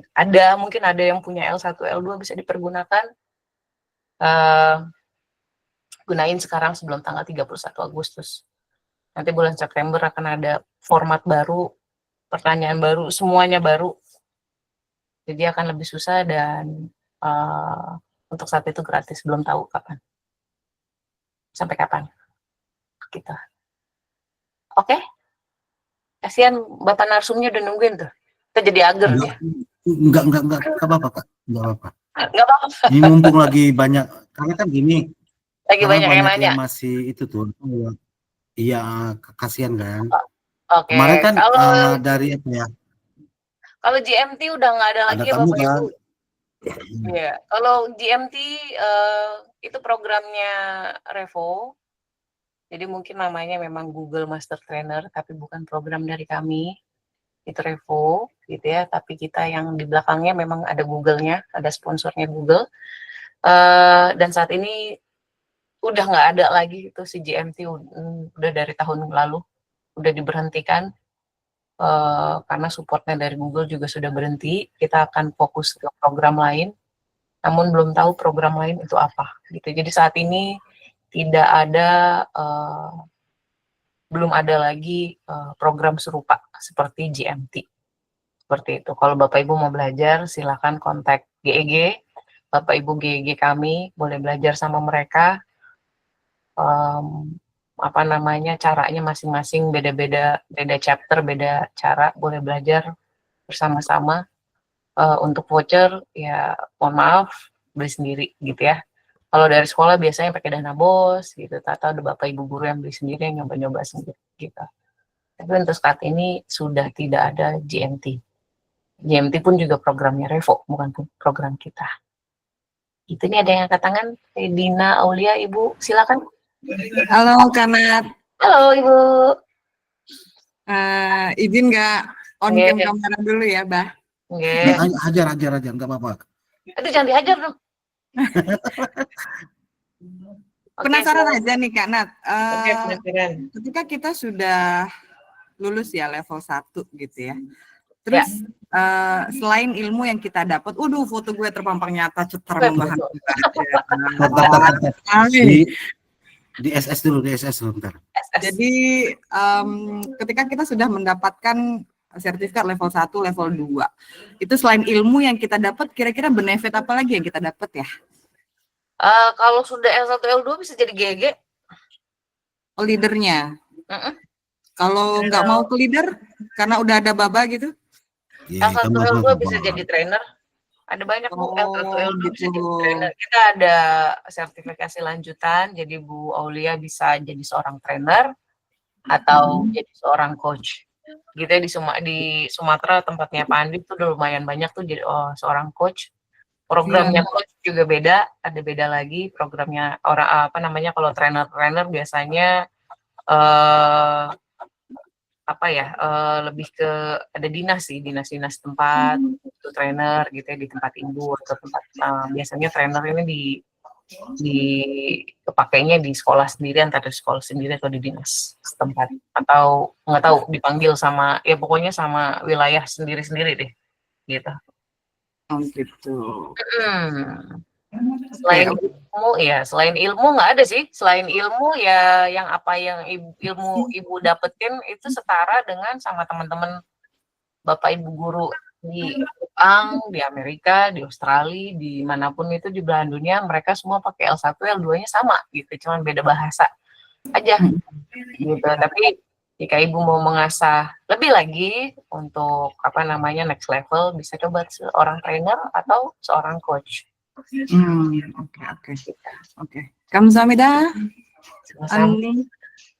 mungkin ada yang punya L1, L2 bisa dipergunakan, gunain sekarang sebelum tanggal 31 Agustus. Nanti bulan September akan ada format baru, pertanyaan baru, semuanya baru. Jadi akan lebih susah dan untuk saat itu gratis, belum tahu kapan. Sampai kapan kita. Oke? Kasihan Bapak narsumnya udah nungguin tuh. Kita jadi ager dia. Enggak apa-apa, Kak. Enggak apa-apa. Enggak apa-apa. Ini mumpung lagi banyak, karena kan gini, Lagi karena banyak yang nanya. yang masih itu tuh. Iya, kasihan kan. Oke. Kemarin kan Kalau dari apa ya? kalau GMT udah nggak ada lagi ya tamu Bapak kan. Ibu. Iya. Kalau GMT itu programnya Revo. Jadi mungkin namanya memang Google Master Trainer, tapi bukan program dari kami. Itu Revo, gitu ya. Tapi kita yang di belakangnya memang ada Google-nya, ada sponsornya Google. Dan saat ini udah nggak ada lagi itu si GMT, udah dari tahun lalu, udah diberhentikan. Karena supportnya dari Google juga sudah berhenti. Kita akan fokus ke program lain. Namun belum tahu program lain itu apa, gitu. Jadi saat ini tidak ada, belum ada lagi program serupa seperti GMT. Seperti itu. Kalau Bapak Ibu mau belajar, silakan kontak GEG. Bapak Ibu GEG kami boleh belajar sama mereka. Caranya masing-masing beda-beda, beda chapter, beda cara, boleh belajar bersama-sama. Untuk voucher, ya mohon maaf, beli sendiri gitu ya. Kalau dari sekolah biasanya pakai dana bos gitu, atau ada Bapak Ibu guru yang beli sendiri, yang nyoba-nyoba sendiri gitu. Tapi untuk saat ini sudah tidak ada GMT. GMT pun juga programnya Revo, bukan program kita. Itu nih ada yang angkat tangan, Dina Aulia, Ibu, silakan. Halo Kanat. Halo Ibu. Izin nggak on cam kamera dulu ya, Bah? Hajar, nggak apa-apa. Aduh, jangan dihajar dong. Penasaran aja nih Kak Nat. Penasaran. Ketika kita sudah lulus ya level 1 gitu ya. Terus selain ilmu yang kita dapat, foto gue terpampang nyata, cetar membahas. Di SS dulu bentar. Jadi ketika kita sudah mendapatkan sertifikat level 1, level 2, itu selain ilmu yang kita dapat, kira-kira benefit apa lagi yang kita dapat ya? Kalau sudah L1, L2 bisa jadi GG. Leadernya. Kalau nggak mau ke leader, karena udah ada baba gitu? L1, L2 bisa jadi trainer. Ada banyak Bu, L1, L2 bisa jadi trainer. Kita ada sertifikasi lanjutan, jadi Bu Aulia bisa jadi seorang trainer atau jadi seorang coach. Gitu ya, di Sumatera tempatnya Pak Andi tuh udah lumayan banyak tuh jadi seorang coach. Programnya coach juga beda, ada beda lagi programnya kalau trainer biasanya lebih ke ada dinas tempat itu trainer gitu ya, di tempat induk atau tempat biasanya trainer ini kepakainya di sekolah sendiri, antara sekolah sendiri atau di dinas setempat, atau nggak tahu dipanggil sama pokoknya sama wilayah sendiri deh gitu. Oh gitu. Selain ilmu nggak ada sih. Selain ilmu ya yang ilmu Ibu dapetin itu setara dengan sama teman-teman Bapak Ibu guru di Jepang, di Amerika, di Australia, di manapun itu di belahan dunia, mereka semua pakai L1, L2-nya sama gitu, cuman beda bahasa aja gitu. Tapi jika Ibu mau mengasah lebih lagi untuk next level, bisa coba seorang trainer atau seorang coach. Oke. Kamsahamnida.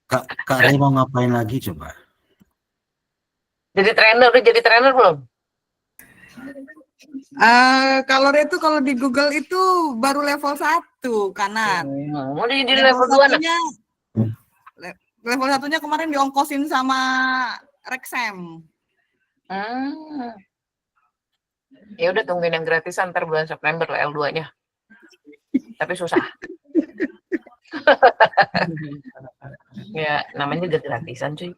Kak Rey mau ngapain lagi coba? Udah jadi trainer belum? Kalau di Google itu baru level 1 Kanat. Mau jadi level 2 Level 1-nya kemarin diongkosin sama Rexem. Ya udah tungguin yang gratisan ntar bulan September lah L2-nya. Tapi susah. Ya, namanya juga gratisan cuy.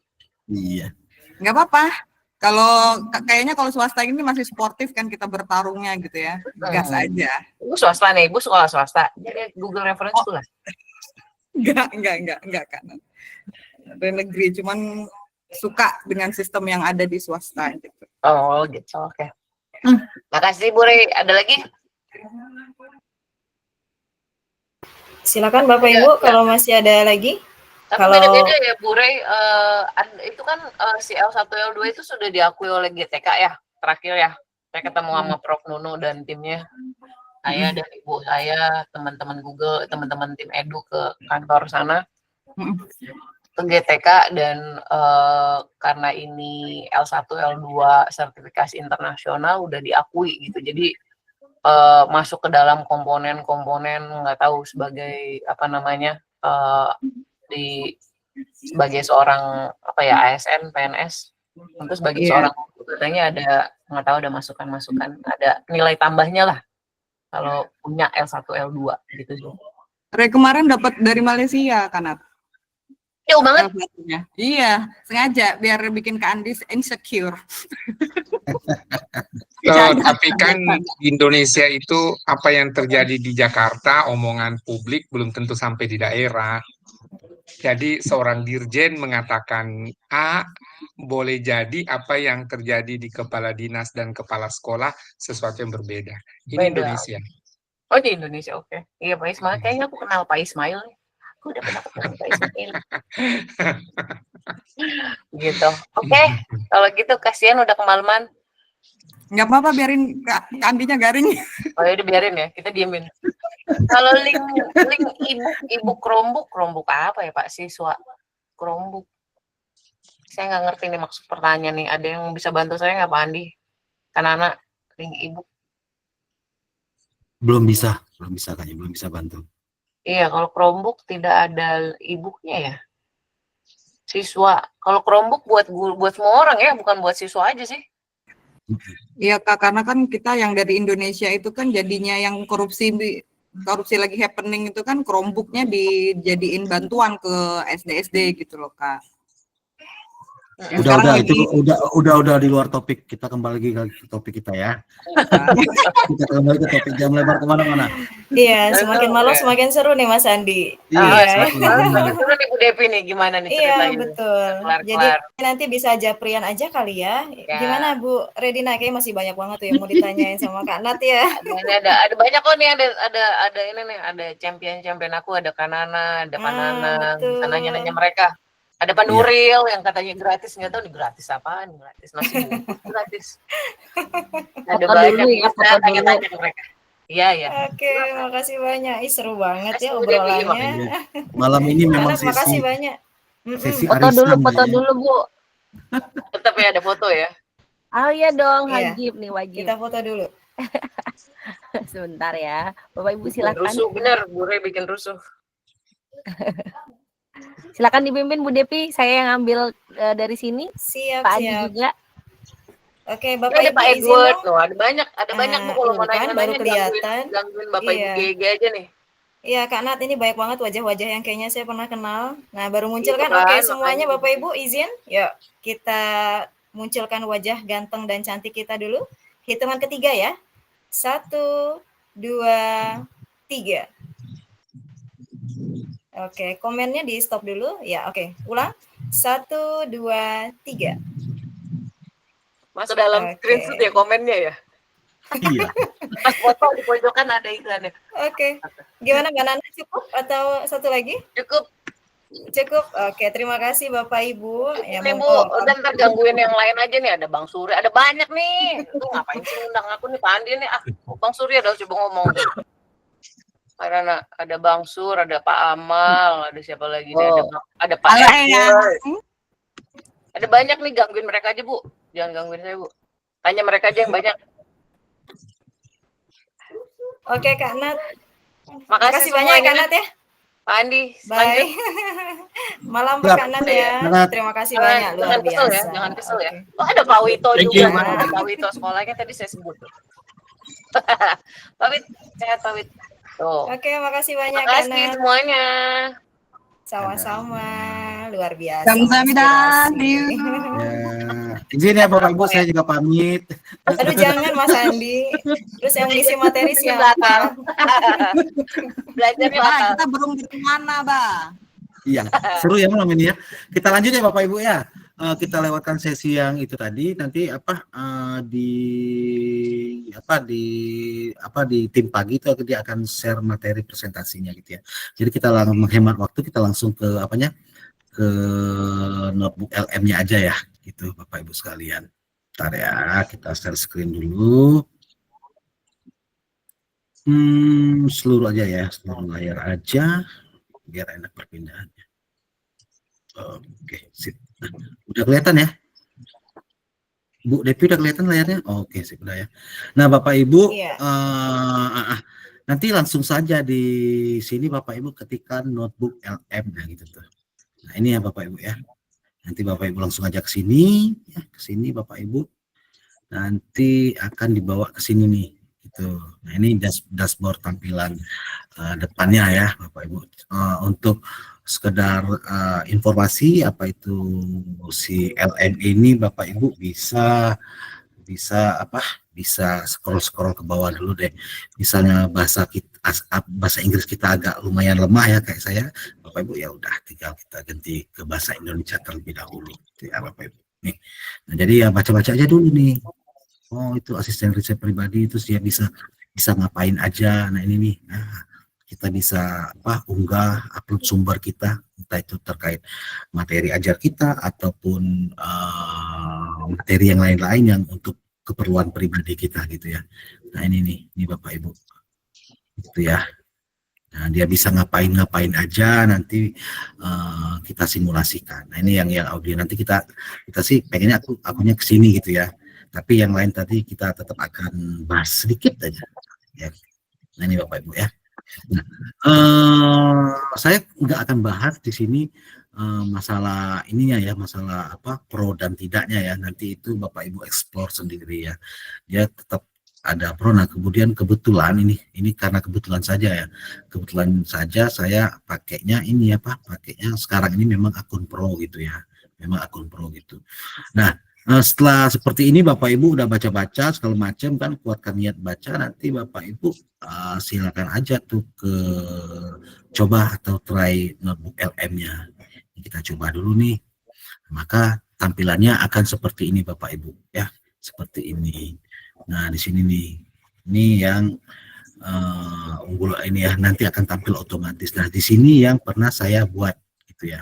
Iya. Nggak apa-apa. Kalau kayaknya kalau swasta ini masih sportif kan kita bertarungnya gitu ya. Gas aja. Ibu swasta nih, Ibu sekolah swasta. Jadi Google Reference School lah. Enggak kan. Dari negeri, cuman suka dengan sistem yang ada di swasta gitu. Oh gitu, oke. Makasih Bu Rey. Ada lagi? Silakan Bapak Ibu kalau masih ada lagi. Tapi Kalau- beda-beda ya Bu Rey. Itu kan si L1 L2 itu sudah diakui oleh GTK ya. Terakhir ya. Saya ketemu sama Prof Nunu dan timnya. Saya dan Ibu saya, teman-teman Google, teman-teman tim Edu ke kantor sana. Ke GTK dan karena ini L1 L2 sertifikasi internasional udah diakui gitu. Jadi masuk ke dalam komponen-komponen nggak tahu sebagai apa namanya sebagai seorang apa ya ASN PNS untuk sebagai seorang katanya ada nggak tahu ada masukan-masukan ada nilai tambahnya lah kalau punya L1 L2 gitu sih. Re kemarin dapat dari Malaysia kan? Jauh banget. Iya, sengaja biar bikin Kak Andis insecure. Tapi kan di Indonesia itu apa yang terjadi di Jakarta, omongan publik belum tentu sampai di daerah. Jadi seorang dirjen mengatakan A, boleh jadi apa yang terjadi di kepala dinas dan kepala sekolah sesuatu yang berbeda. Ini Beda. Indonesia. Oh di Indonesia oke. Iya Pak Ismail kayaknya aku kenal Pak Ismail nih. Aku udah pernah ketemu Pak Ismail. Gitu. Oke. Kalau gitu kasihan udah kemalaman. Nggak apa-apa, biarin Kak Andinya garing. Oh ya biarin ya, kita diemin. Kalau link ibu Chromebook apa ya Pak siswa? Chromebook. Saya nggak ngerti nih maksud pertanyaan nih. Ada yang bisa bantu saya nggak Pak Andi? Kan anak link ibu. Belum bisa kayaknya, belum bisa bantu. Iya, kalau Chromebook tidak ada e-booknya ya. Siswa, kalau Chromebook buat semua orang ya, bukan buat siswa aja sih. Iya Kak, karena kan kita yang dari Indonesia itu kan jadinya yang korupsi lagi happening itu kan Chromebooknya dijadiin bantuan ke SD gitu loh Kak. Yang sekarang Udah lagi- itu udah di luar topik. Kita kembali lagi ke topik kita ya. Kita kembali ke topik, jangan melebar kemana-mana. Iya, semakin malam semakin seru nih Mas Andi. Iya, Seru nih Bu Devi nih, gimana nih Iya, ceritanya? betul. Kelar-kelar. Jadi nanti bisa japrian aja kali ya. Gimana Bu Redina? Kayaknya masih banyak banget tuh yang mau ditanyain sama Kak Nat ya. Ada banyak kok nih, ada ini nih, ada champion aku, ada Kanana, ada Panana, betul. bisa nanya-nanya mereka. Ada Pak Nuril yang katanya gratis, nggak tahu nih gratis apaan, gratis nasi gratis. Ada Foto banyak dulu ya, bisa foto tanya-tanya ke mereka. Iya ya. Oke, makasih banyak. Ih, seru banget ya Bu Devi, obrolannya. Malam ini memang Kak Nat, makasih sesi banyak. sesi Foto arisan dulu ya. Bu. Tetap ya ada foto ya. Oh iya dong, Iya. wajib nih wajib. Kita foto dulu. Sebentar ya, Bapak Ibu Bikin silakan. rusuh bener, Bu Re bikin rusuh. Silakan dipimpin Bu Devi, saya yang ambil dari sini. Siap, Pak Andi siap. juga. Oke, Ini Bapak ada Ibu Pak izin Edward dong. loh, ada banyak Bu kalau Tuh mau kan, nanya-nanya baru kelihatan. gangguin Bapak Ibu Iya. GG aja nih. Iya, Kak Nat, ini banyak banget wajah-wajah yang kayaknya saya pernah kenal. Nah, baru muncul Iya kan? kan, Oke, makanya. semuanya Bapak Ibu izin. Yuk, kita munculkan wajah ganteng dan cantik kita dulu. Hitungan ketiga ya. 1, 2, 3. Oke, komennya di stop dulu. Ya, oke. Ulang. 1, 2, 3. Masuk dalam Oke. screenshot ya komennya ya. Iya. Pas foto di pojokan ada iklannya. Oke. Gimana Mbak Nana, cukup atau satu lagi? Cukup. Cukup. Oke, terima kasih Bapak Ibu. Ya, Nih Bu, monggo. udah ntar gangguin yang lain aja nih. Ada Bang Surya, ada banyak nih. Lu ngapain sih undang aku nih Pak Andi nih? Bang Surya udah coba ngomong. Karena ada Bang Sur, ada Pak Amal, ada siapa lagi nih? Ada Pak Edward. Ada banyak nih, gangguin mereka aja Bu. Jangan gangguin saya Bu. Tanya mereka aja yang banyak. Oke, Kak Nat. Makasih Makasih banyak ya, Kak semuanya. Nat ya. Pak Andi, Bye. Malam Siap. Kak Nat ya. Nat. Terima kasih banyak, luar Jangan kesel ya, biasa. jangan kesel ya. Oke. Oh, ada Pak Wito Thank juga. you. Ada Pak Wito sekolahnya tadi saya sebut. Pak Wit, sehat Pak Wit. Tuh. Oke, makasih banyak Kak Makasih Nat. semuanya. Sama-sama, luar biasa Kamsahamnida. menginspirasi. Ya, izin ya Bapak Ibu, saya juga pamit. Aduh jangan Mas Andi. Terus yang ngisi materi Di belakang. siapa? Belajar Bah, belakang. kita belum dari mana, Bah? Iya, seru ya malam ini ya. Kita lanjut ya Bapak Ibu ya. Kita lewatkan sesi yang itu tadi. Nanti di tim pagi itu dia akan share materi presentasinya gitu ya. Jadi kita menghemat waktu, kita langsung ke ke notebook LM-nya aja ya, gitu Bapak Ibu sekalian. Bentar ya, kita share screen dulu. Seluruh aja ya, seluruh layar aja, biar enak perpindahannya. Oke, sip. Nah, udah kelihatan ya? Bu Devi udah kelihatan layarnya? Oke, sip, udah ya. Nah, Bapak Ibu, Iya. nanti langsung saja di sini Bapak Ibu ketikkan notebook LM, nah gitu tuh. Nah, ini ya Bapak Ibu ya. Nanti Bapak Ibu langsung aja ke sini, ya, ke sini Bapak Ibu. Nanti akan dibawa ke sini nih, gitu. Nah, ini dashboard tampilan depannya ya Bapak Ibu. Untuk sekedar informasi apa itu si LM ini Bapak Ibu bisa scroll ke bawah dulu deh. Misalnya bahasa Inggris kita agak lumayan lemah ya kayak saya, Bapak Ibu ya udah tinggal kita ganti ke bahasa Indonesia terlebih dahulu gitu ya Bapak Ibu. Nih. Nah, jadi ya baca-baca aja dulu nih. Oh, itu asisten riset pribadi itu dia bisa ngapain aja. Nah, ini nih. Nah, kita bisa unggah upload sumber kita, entah itu terkait materi ajar kita ataupun materi yang lain-lain yang untuk keperluan pribadi kita gitu ya. Nah, ini Bapak Ibu gitu ya. Nah, dia bisa ngapain aja, nanti kita simulasikan. Nah, ini yang audio, nanti kita sih pengennya akunya ke sini gitu ya, tapi yang lain tadi kita tetap akan bahas sedikit aja ya. Nah, ini Bapak Ibu ya. Nah, saya nggak akan bahas di sini masalah ininya ya, masalah pro dan tidaknya ya. Nanti itu Bapak Ibu explore sendiri ya. Dia tetap ada pro. Nah, kemudian kebetulan ini karena kebetulan saja ya. Kebetulan saja saya pakainya pakainya sekarang ini memang akun pro gitu ya. Memang akun pro gitu. Nah, setelah seperti ini Bapak Ibu udah baca-baca segala macam kan, kuatkan niat baca, nanti Bapak Ibu silakan aja tuh coba atau try notebook LM-nya. Kita coba dulu nih. Maka tampilannya akan seperti ini Bapak Ibu ya, seperti ini. Nah, di sini nih. Ini yang unggul ini ya, nanti akan tampil otomatis. Nah, di sini yang pernah saya buat gitu ya.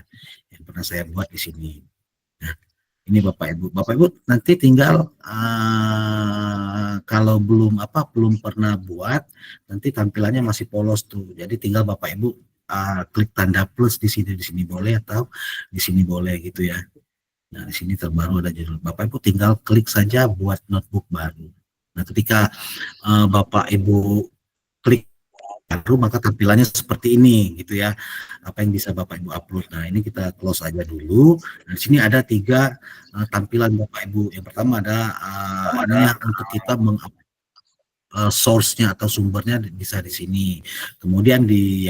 Yang pernah saya buat di sini. Nah, ini Bapak Ibu nanti tinggal kalau belum pernah buat, nanti tampilannya masih polos tuh. Jadi tinggal Bapak Ibu klik tanda plus di sini boleh atau di sini boleh gitu ya. Nah, di sini terbaru ada judul. Bapak Ibu tinggal klik saja buat notebook baru. Nah, ketika Bapak Ibu klik baru, maka tampilannya seperti ini gitu ya. Apa yang bisa Bapak Ibu upload. Nah, ini kita close aja dulu. Nah, di sini ada 3 tampilan Bapak Ibu. Yang pertama ada untuk kita source-nya atau sumbernya bisa di sini. Kemudian di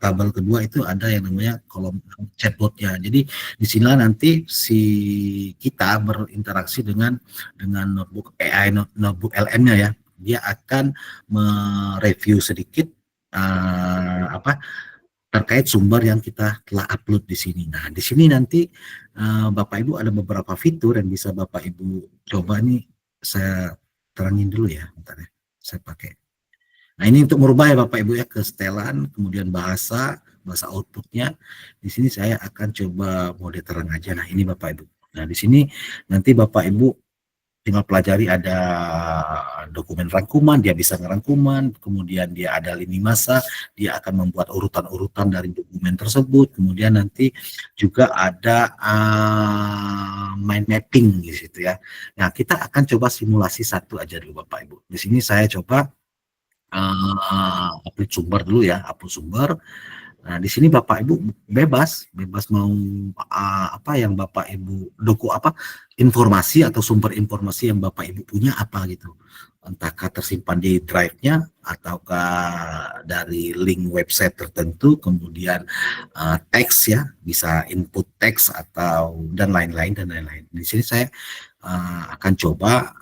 tabel kedua itu ada yang namanya kolom chatbotnya. Jadi di sini nanti si kita berinteraksi dengan notebook AI notebook LM-nya ya. Dia akan mereview sedikit terkait sumber yang kita telah upload di sini. Nah, di sini nanti Bapak Ibu ada beberapa fitur yang bisa Bapak Ibu coba nih. Saya terangin dulu ya, bentar ya. Saya pakai. Nah, ini untuk merubah ya Bapak Ibu ya ke setelan, kemudian bahasa outputnya. Di sini saya akan coba mode terang aja. Nah, ini Bapak Ibu. Nah, di sini nanti Bapak Ibu tinggal pelajari, ada dokumen rangkuman, dia bisa ngerangkuman, kemudian dia ada lini masa, dia akan membuat urutan-urutan dari dokumen tersebut, kemudian nanti juga ada mind mapping gitu ya. Nah, kita akan coba simulasi satu aja dulu Bapak Ibu. Di sini saya coba upload sumber dulu ya, upload sumber. Nah, di sini Bapak Ibu bebas mau apa yang Bapak Ibu informasi atau sumber informasi yang Bapak Ibu punya apa gitu. Entahkah tersimpan di drive-nya ataukah dari link website tertentu, kemudian teks ya, bisa input teks atau dan lain-lain. Di sini saya akan coba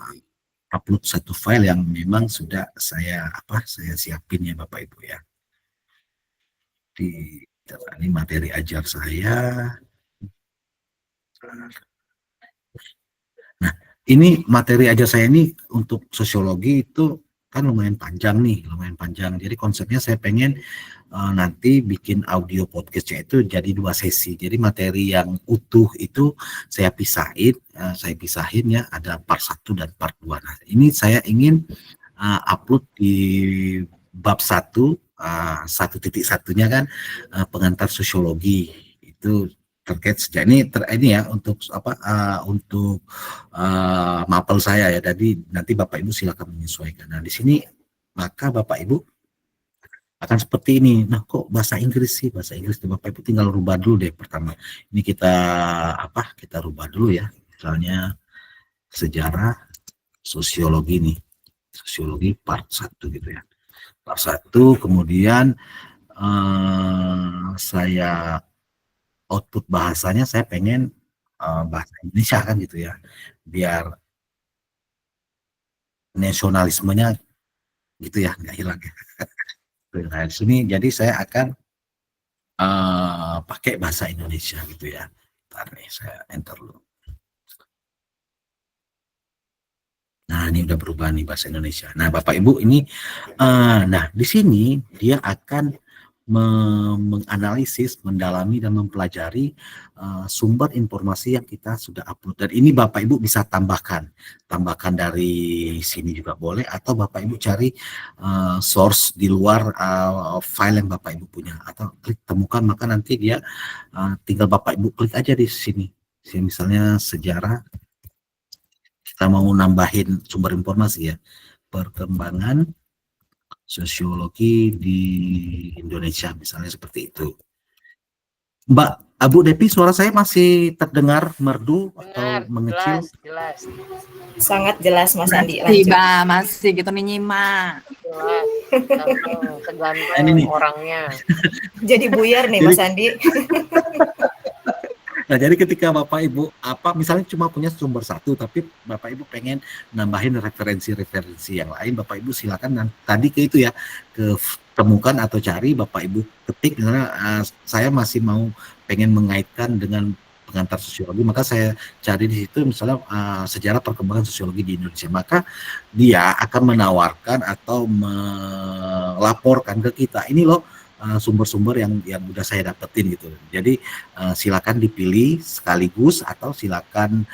upload satu file yang memang sudah saya siapin ya Bapak Ibu ya. Ini materi ajar saya. Nah, ini materi ajar saya ini untuk sosiologi itu kan lumayan panjang nih, lumayan panjang. Jadi konsepnya saya pengen nanti bikin audio podcastnya itu jadi 2 sesi. Jadi materi yang utuh itu saya pisahin ya, ada part 1 dan part 2. Nah, ini saya ingin upload di bab 1, 1.1-nya kan pengantar sosiologi itu terkait sejak ini ya untuk untuk mapel saya ya. Jadi nanti Bapak Ibu silakan menyesuaikan. Nah, di sini maka Bapak Ibu akan seperti ini. Nah, kok bahasa Inggris sih? Bahasa Inggris tuh Bapak Ibu tinggal rubah dulu deh pertama. Ini kita rubah dulu ya. Misalnya sejarah sosiologi nih. Sosiologi part 1 gitu ya. Part 1 kemudian saya output bahasanya saya pengen bahasa Indonesia kan gitu ya. Biar nasionalismenya gitu ya, nggak hilang ya. Nah, di sini jadi saya akan pakai bahasa Indonesia gitu ya. Ntar nih saya enter dulu. Nah, ini udah berubah nih bahasa Indonesia. Nah, Bapak Ibu ini, nah di sini dia akan menganalisis, mendalami dan mempelajari sumber informasi yang kita sudah upload. Dan ini Bapak Ibu bisa tambahkan dari sini juga boleh, atau Bapak Ibu cari source di luar file yang Bapak Ibu punya, atau klik temukan, maka nanti dia tinggal Bapak Ibu klik aja di sini. Misalnya sejarah, kita mau nambahin sumber informasi ya, perkembangan sosiologi di Indonesia misalnya seperti itu. Mbak Abu Depi, suara saya masih terdengar merdu atau mengecil? Jelas. Sangat jelas Mas Andi. Masih gitu nih nyimak. Tergantung orangnya. Jadi buyar nih Mas Andi. Nah, jadi ketika Bapak Ibu misalnya cuma punya sumber 1, tapi Bapak Ibu pengen nambahin referensi yang lain, Bapak Ibu silakan tadi ke itu ya, ke temukan atau cari, Bapak Ibu ketik misalnya saya masih mau pengen mengaitkan dengan pengantar sosiologi, maka saya cari di situ misalnya sejarah perkembangan sosiologi di Indonesia, maka dia akan menawarkan atau melaporkan ke kita, ini loh sumber-sumber yang udah saya dapetin gitu. Jadi silakan dipilih sekaligus atau silakan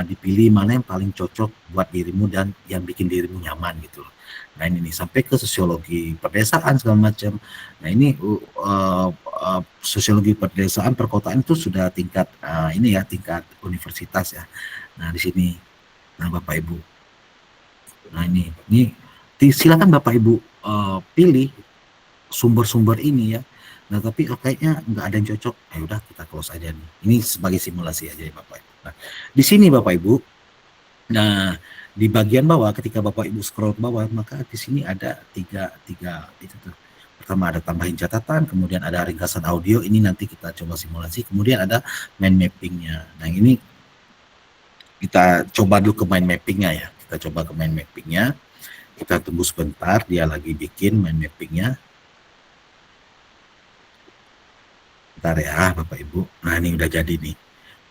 dipilih mana yang paling cocok buat dirimu dan yang bikin dirimu nyaman gitu. Nah, ini nih sampai ke sosiologi pedesaan segala macam. Nah, ini sosiologi pedesaan perkotaan itu sudah tingkat tingkat universitas ya. Nah, di sini Bapak Ibu. Nah, ini silakan Bapak Ibu pilih sumber-sumber ini ya. Nah, tapi kayaknya nggak ada yang cocok. Udah kita close aja nih. Ini sebagai simulasi aja ya Bapak Ibu. Nah, di sini Bapak Ibu. Nah, di bagian bawah ketika Bapak Ibu scroll ke bawah, maka di sini ada tiga itu tuh. Pertama ada tambahin catatan, kemudian ada ringkasan audio. Ini nanti kita coba simulasi. Kemudian ada mind mappingnya. Nah, ini kita coba dulu ke mind mappingnya ya. Kita coba ke mind mappingnya. Kita tunggu sebentar, dia lagi bikin mind mappingnya. Bentar ya Bapak Ibu. Nah, ini udah jadi nih.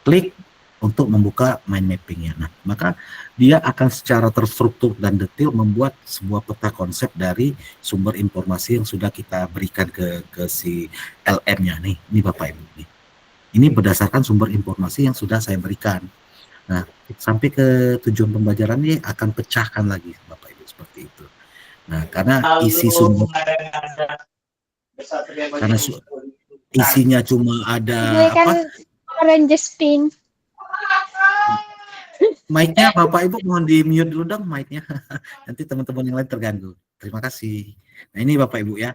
Klik untuk membuka mind mappingnya. Nah, maka dia akan secara terstruktur dan detail membuat sebuah peta konsep dari sumber informasi yang sudah kita berikan ke si LM-nya nih. Ini Bapak Ibu nih. Ini berdasarkan sumber informasi yang sudah saya berikan. Nah, sampai ke tujuan pembelajarannya akan pecahkan lagi Bapak Ibu seperti itu. Nah, karena isi sumber isinya cuma ada orange spin. Mic-nya Bapak Ibu mohon di mute dulu dong mic-nya. Nanti teman-teman yang lain terganggu. Terima kasih. Nah, ini Bapak Ibu ya.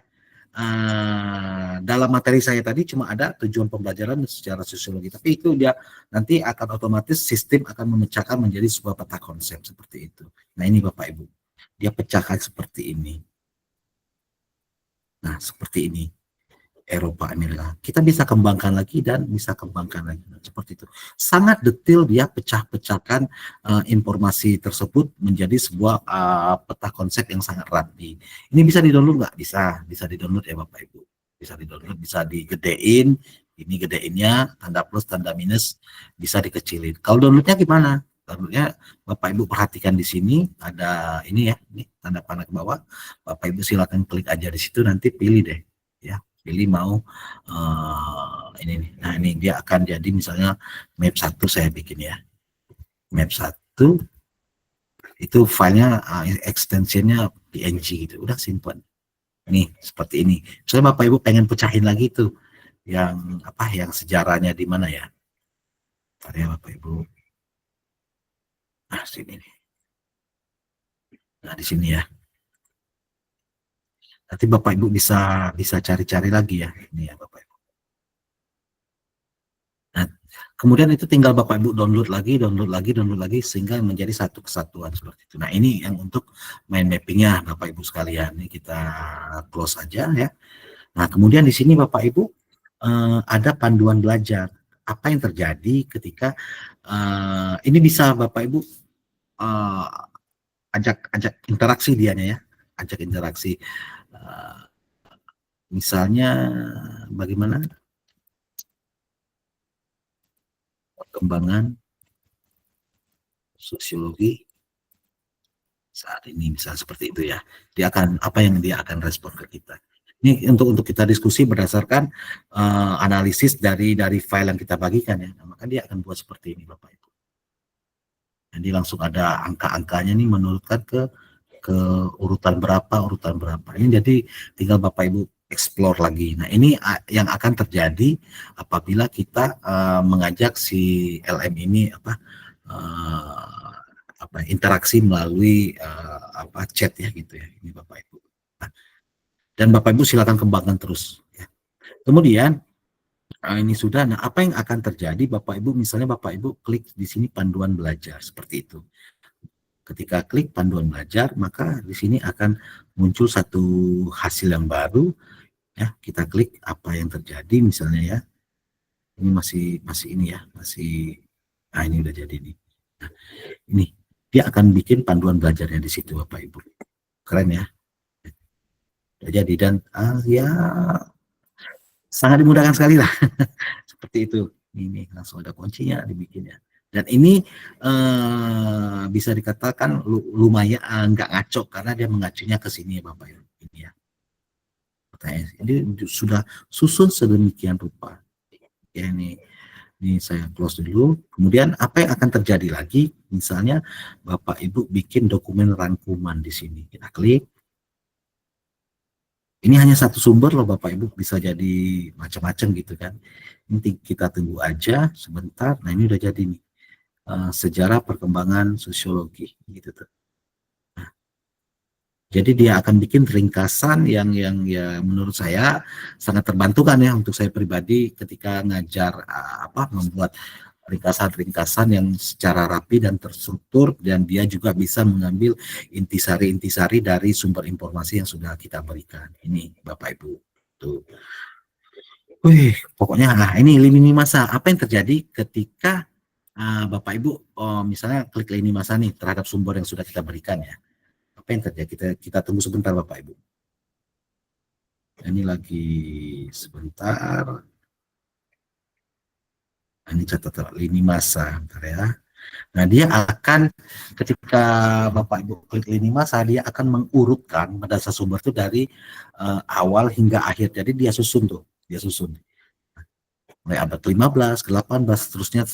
dalam materi saya tadi cuma ada tujuan pembelajaran secara sosiologi, tapi itu dia nanti akan otomatis sistem akan memecahkan menjadi sebuah peta konsep seperti itu. Nah ini Bapak Ibu, dia pecahkan seperti ini. Nah seperti ini. Eropa, Amerika. Kita bisa kembangkan lagi dan bisa kembangkan lagi. Seperti itu. Sangat detail dia pecah-pecahkan informasi tersebut menjadi sebuah peta konsep yang sangat rapi. Ini bisa di-download nggak? Bisa di-download ya Bapak Ibu. Bisa di-download, bisa digedein. Ini gedeinnya, tanda plus, tanda minus, bisa dikecilin. Kalau downloadnya gimana? Downloadnya Bapak Ibu perhatikan di sini ada ini ya, ini tanda panah ke bawah. Bapak Ibu silakan klik aja di situ, nanti pilih deh, ya. Pilih mau ini nih. Nah ini dia akan jadi misalnya map 1 saya bikin ya. Map 1 itu filenya extensionnya PNG gitu. Udah simpan. Nih seperti ini. Misalnya Bapak Ibu pengen pecahin lagi tuh yang apa yang sejarahnya di mana ya. Bentar ya Bapak Ibu. Nah sini nih. Nah di sini ya. Nanti Bapak Ibu bisa cari-cari lagi ya, ini ya Bapak Ibu. Nah, kemudian itu tinggal Bapak Ibu download lagi sehingga menjadi satu kesatuan seperti itu. Nah ini yang untuk mind mappingnya Bapak Ibu sekalian. Ini kita close aja ya. Nah kemudian di sini Bapak Ibu ada panduan belajar. Apa yang terjadi ketika ini bisa Bapak Ibu ajak interaksi dianya ya, ajak interaksi. Misalnya bagaimana perkembangan sosiologi saat ini, misalnya seperti itu ya. Dia akan apa yang dia akan respon ke kita. Ini untuk kita diskusi berdasarkan analisis dari file yang kita bagikan ya. Nah, maka dia akan buat seperti ini Bapak Ibu. Jadi langsung ada angka-angkanya nih menurutkan ke urutan berapa. Ini jadi tinggal Bapak Ibu explore lagi. Nah ini yang akan terjadi apabila kita mengajak si LM ini interaksi melalui chat ya gitu ya. Ini Bapak Ibu. Nah, dan Bapak Ibu silakan kembangkan terus. Ya. Kemudian ini sudah. Nah apa yang akan terjadi Bapak Ibu? Misalnya Bapak Ibu klik di sini panduan belajar seperti itu. Ketika klik panduan belajar, maka di sini akan muncul satu hasil yang baru. Ya, kita klik apa yang terjadi misalnya ya. Ini masih ini ya, nah ini udah jadi nih. Nah, ini dia akan bikin panduan belajarnya di situ Bapak Ibu. Keren ya. Udah jadi dan ya sangat dimudahkan sekali lah. Seperti itu. Ini langsung ada kuncinya dibikinnya. Dan ini bisa dikatakan lumayan nggak ngaco karena dia mengacunya ke sini ya Bapak Ibu. Ini ya. Ini sudah susun sedemikian rupa. Ya ini saya close dulu. Kemudian apa yang akan terjadi lagi? Misalnya Bapak Ibu bikin dokumen rangkuman di sini. Kita klik. Ini hanya satu sumber loh Bapak Ibu, bisa jadi macam-macam gitu kan. Ini kita tunggu aja sebentar. Nah ini udah jadi nih. Sejarah perkembangan sosiologi gitu tuh. Nah, jadi dia akan bikin ringkasan yang ya menurut saya sangat terbantukan ya untuk saya pribadi ketika ngajar membuat ringkasan-ringkasan yang secara rapi dan terstruktur dan dia juga bisa mengambil intisari-intisari dari sumber informasi yang sudah kita berikan. Ini Bapak Ibu tuh. Wih, pokoknya ini lini masa. Apa yang terjadi ketika Bapak Ibu misalnya klik lini masa nih terhadap sumber yang sudah kita berikan ya. Apa yang terjadi? Kita tunggu sebentar Bapak Ibu. Ini lagi sebentar. Ini catatan lini masa, bentar ya. Nah dia akan ketika Bapak Ibu klik lini masa dia akan mengurutkan berdasar sumber itu dari awal hingga akhir. Jadi dia susun tuh, mulai abad ke-15, ke-18, seterusnya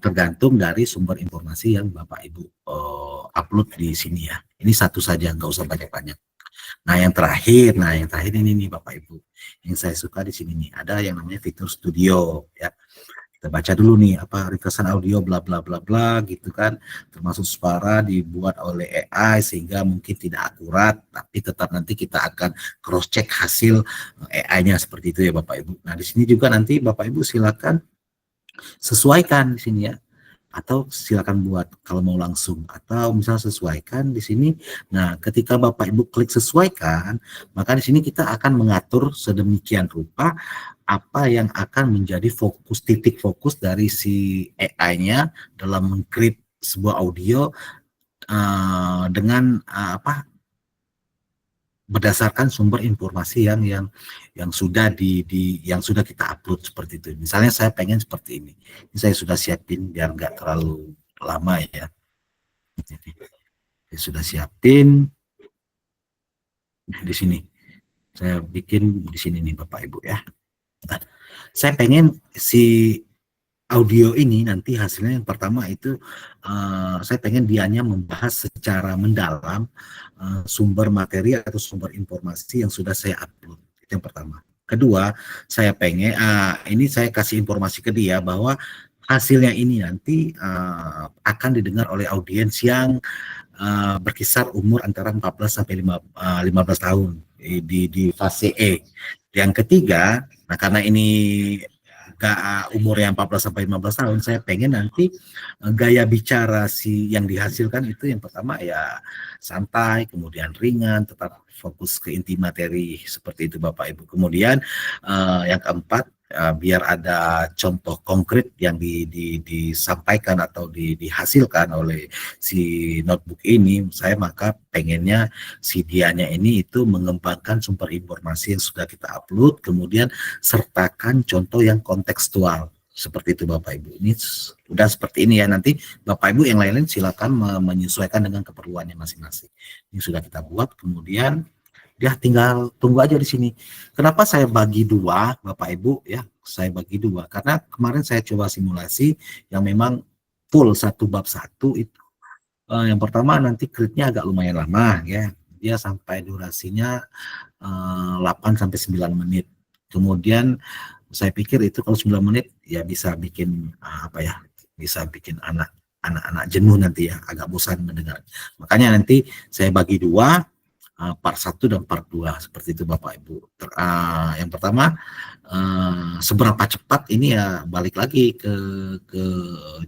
tergantung dari sumber informasi yang Bapak Ibu upload di sini ya. Ini satu saja, nggak usah banyak-banyak. Nah yang terakhir ini nih Bapak Ibu, yang saya suka di sini nih ada yang namanya fitur studio ya. Kita baca dulu nih apa ringkasan audio bla bla bla bla gitu kan, termasuk suara dibuat oleh AI sehingga mungkin tidak akurat, tapi tetap nanti kita akan cross check hasil AI-nya seperti itu ya Bapak Ibu. Nah di sini juga nanti Bapak Ibu silakan sesuaikan di sini ya, atau silakan buat kalau mau langsung, atau misalnya sesuaikan di sini. Nah, ketika Bapak Ibu klik sesuaikan, maka di sini kita akan mengatur sedemikian rupa apa yang akan menjadi fokus, titik fokus dari si AI-nya dalam mengcreate sebuah audio dengan apa berdasarkan sumber informasi yang sudah yang sudah kita upload seperti itu. Misalnya saya pengen seperti ini. Ini saya sudah siapin biar nggak terlalu lama ya. Jadi, saya sudah siapin di sini. Saya bikin di sini nih Bapak Ibu ya. Nah, saya pengen si audio ini nanti hasilnya yang pertama itu saya pengen dianya membahas secara mendalam sumber materi atau sumber informasi yang sudah saya upload. Itu yang pertama. Kedua, saya pengen ini saya kasih informasi ke dia bahwa hasilnya ini nanti akan didengar oleh audiens yang berkisar umur antara 14 sampai 15 tahun di fase E. Yang ketiga, nah karena ini umurnya 14 sampai 15 tahun, saya pengen nanti gaya bicara si yang dihasilkan itu yang pertama ya santai, kemudian ringan, tetap fokus ke inti materi seperti itu Bapak Ibu. Kemudian yang keempat biar ada contoh konkret yang disampaikan atau dihasilkan oleh si notebook ini, saya maka pengennya si dianya ini itu mengembangkan sumber informasi yang sudah kita upload, kemudian sertakan contoh yang kontekstual seperti itu Bapak Ibu. Ini udah seperti ini ya, nanti Bapak Ibu yang lain-lain silakan menyesuaikan dengan keperluannya masing-masing. Ini sudah kita buat, kemudian dia tinggal tunggu aja di sini. Kenapa saya bagi dua, Bapak Ibu ya? Saya bagi dua karena kemarin saya coba simulasi yang memang full satu bab satu itu. Yang pertama nanti create-nya agak lumayan lama ya. Dia sampai durasinya 8 sampai 9 menit. Kemudian saya pikir itu kalau 9 menit ya bisa bikin apa ya? Bisa bikin anak-anak jenuh nanti ya, agak bosan mendengar. Makanya nanti saya bagi dua, part 1 dan part 2 seperti itu Bapak Ibu. Yang pertama seberapa cepat ini ya balik lagi ke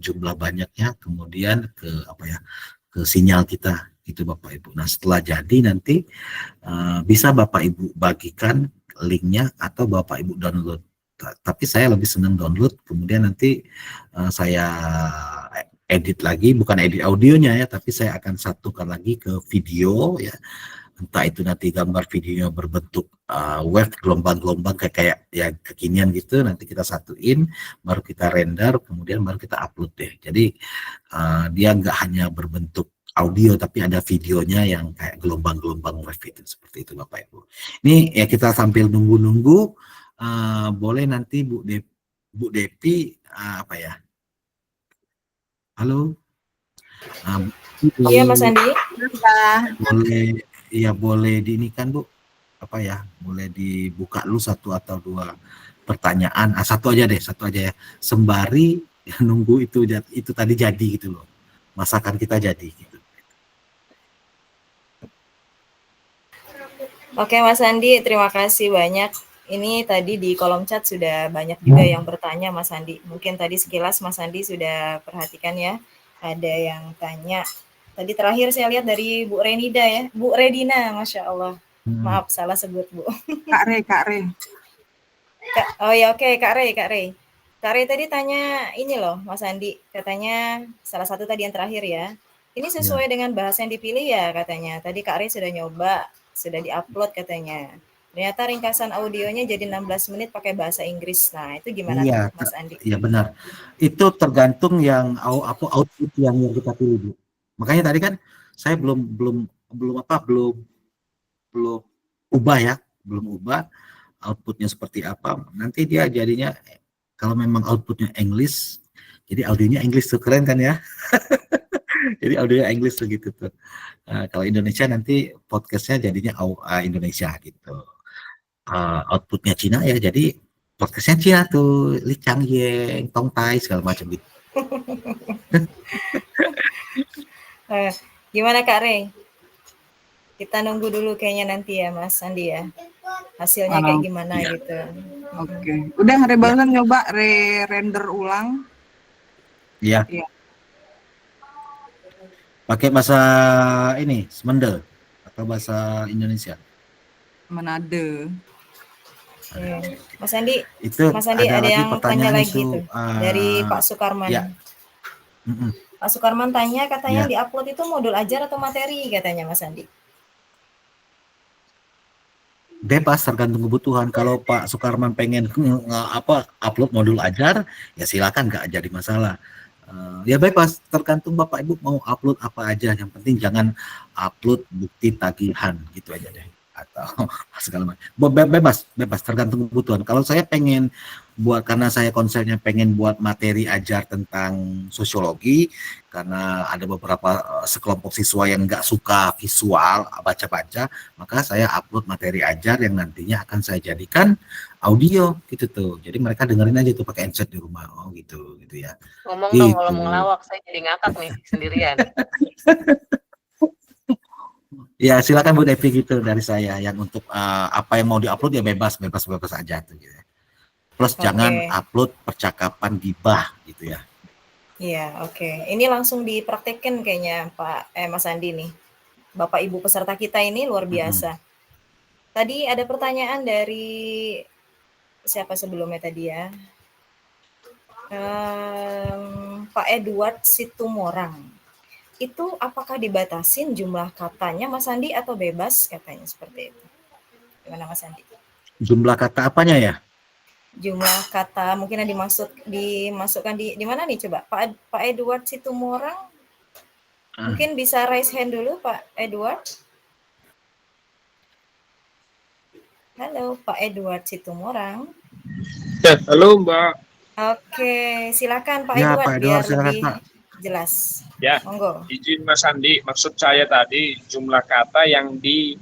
jumlah banyaknya, kemudian ke apa ya, ke sinyal kita itu Bapak Ibu. Nah setelah jadi nanti bisa Bapak Ibu bagikan linknya atau Bapak Ibu download. Tapi saya lebih senang download, kemudian nanti saya edit lagi, bukan edit audionya ya, tapi saya akan satukan lagi ke video ya. Entah itu nanti gambar videonya berbentuk wave gelombang-gelombang kayak ya kekinian gitu, nanti kita satuin, baru kita render, kemudian baru kita upload deh. Jadi dia nggak hanya berbentuk audio, tapi ada videonya yang kayak gelombang-gelombang wave itu, seperti itu Bapak Ibu. Ini ya kita sambil nunggu-nunggu, boleh nanti Bu Depi apa ya? Halo? Iya Mas Andi. Boleh. Iya boleh di ini kan Bu, apa ya, boleh dibuka dulu satu atau dua pertanyaan, satu aja ya, sembari nunggu itu tadi jadi gitu loh, masakan kita jadi gitu. Oke Mas Andi, terima kasih banyak. Ini tadi di kolom chat sudah banyak juga yang bertanya Mas Andi. Mungkin tadi sekilas Mas Andi sudah perhatikan ya, ada yang tanya. Tadi terakhir saya lihat dari Bu Renida ya, Bu Redina, Masya Allah. Maaf, salah sebut Bu. Kak Re. Oh ya oke, Kak Re. Kak Re tadi tanya ini loh, Mas Andi. Katanya salah satu tadi yang terakhir ya. Ini sesuai dengan bahasa yang dipilih ya katanya. Tadi Kak Re sudah nyoba, sudah diupload katanya. Ternyata ringkasan audionya jadi 16 menit pakai bahasa Inggris. Nah itu gimana tuh, Mas Andi? Iya benar. Itu tergantung yang output yang kita pilih Bu. Makanya tadi kan saya belum ubah outputnya seperti apa. Nanti dia jadinya kalau memang outputnya English, jadi audionya English tuh, keren kan ya? Jadi audionya English tuh gitu tuh. Kalau Indonesia nanti podcastnya jadinya Indonesia gitu. Outputnya Cina ya, jadi podcastnya Cia tuh, Li Chang Yeng, Tong Tai segala macam gitu. Gimana Kak Rey? Kita nunggu dulu kayaknya nanti ya Mas Andi ya. Hasilnya kayak gimana Iya. gitu. Oke. Udah Rebalsan nyoba render ulang. Iya. Iya. Pakai bahasa ini, Semendel atau bahasa Indonesia? Manado. Mas Andi, Itu Mas Andi ada lagi yang tanya pertanyaan lagi itu, tuh dari Pak Sukarman. ya. Pak Sukarman tanya katanya Ya. di-upload itu modul ajar atau materi katanya Mas Andi. Bebas tergantung kebutuhan. Kalau Pak Sukarman pengen upload modul ajar, ya silakan, nggak jadi masalah. Ya bebas, tergantung Bapak Ibu mau upload apa aja. Yang penting jangan upload bukti tagihan gitu aja deh. Atau segala macam. Bebas tergantung kebutuhan. Kalau saya pengen karena saya konsepnya pengen buat materi ajar tentang sosiologi, karena ada beberapa sekelompok siswa yang nggak suka visual baca-baca, maka saya upload materi ajar yang nantinya akan saya jadikan audio gitu tuh. Jadi mereka dengerin aja tuh pakai headset di rumah. Oh gitu ya. Ngomong gitu. dong kalau mau ngelawak, saya jadi ngakak nih sendirian. Ya silakan Bu Devi gitu dari saya, yang untuk apa yang mau diupload ya bebas aja tuh gitu. Plus jangan upload percakapan gibah gitu ya. Iya, oke. Ini langsung dipraktekkan kayaknya Mas Andi nih. Bapak Ibu peserta kita ini luar biasa. Tadi ada pertanyaan dari siapa sebelumnya tadi ya? Pak Edward Situmorang. Itu apakah dibatasin jumlah katanya Mas Andi atau bebas katanya seperti itu? Gimana Mas Andi? Jumlah kata apanya ya? Jumlah kata mungkin yang dimasukkan di mana nih coba? Pak Edward Situmorang. Mungkin bisa raise hand dulu Pak Edward. Halo Pak Edward Situmorang. Ya, halo Mbak. Oke, silakan Pak Ya, Edward, Pak Edward, biar silakan, lebih Pak. jelas. Ya, monggo. Izin Mas Andi, maksud saya tadi jumlah kata yang di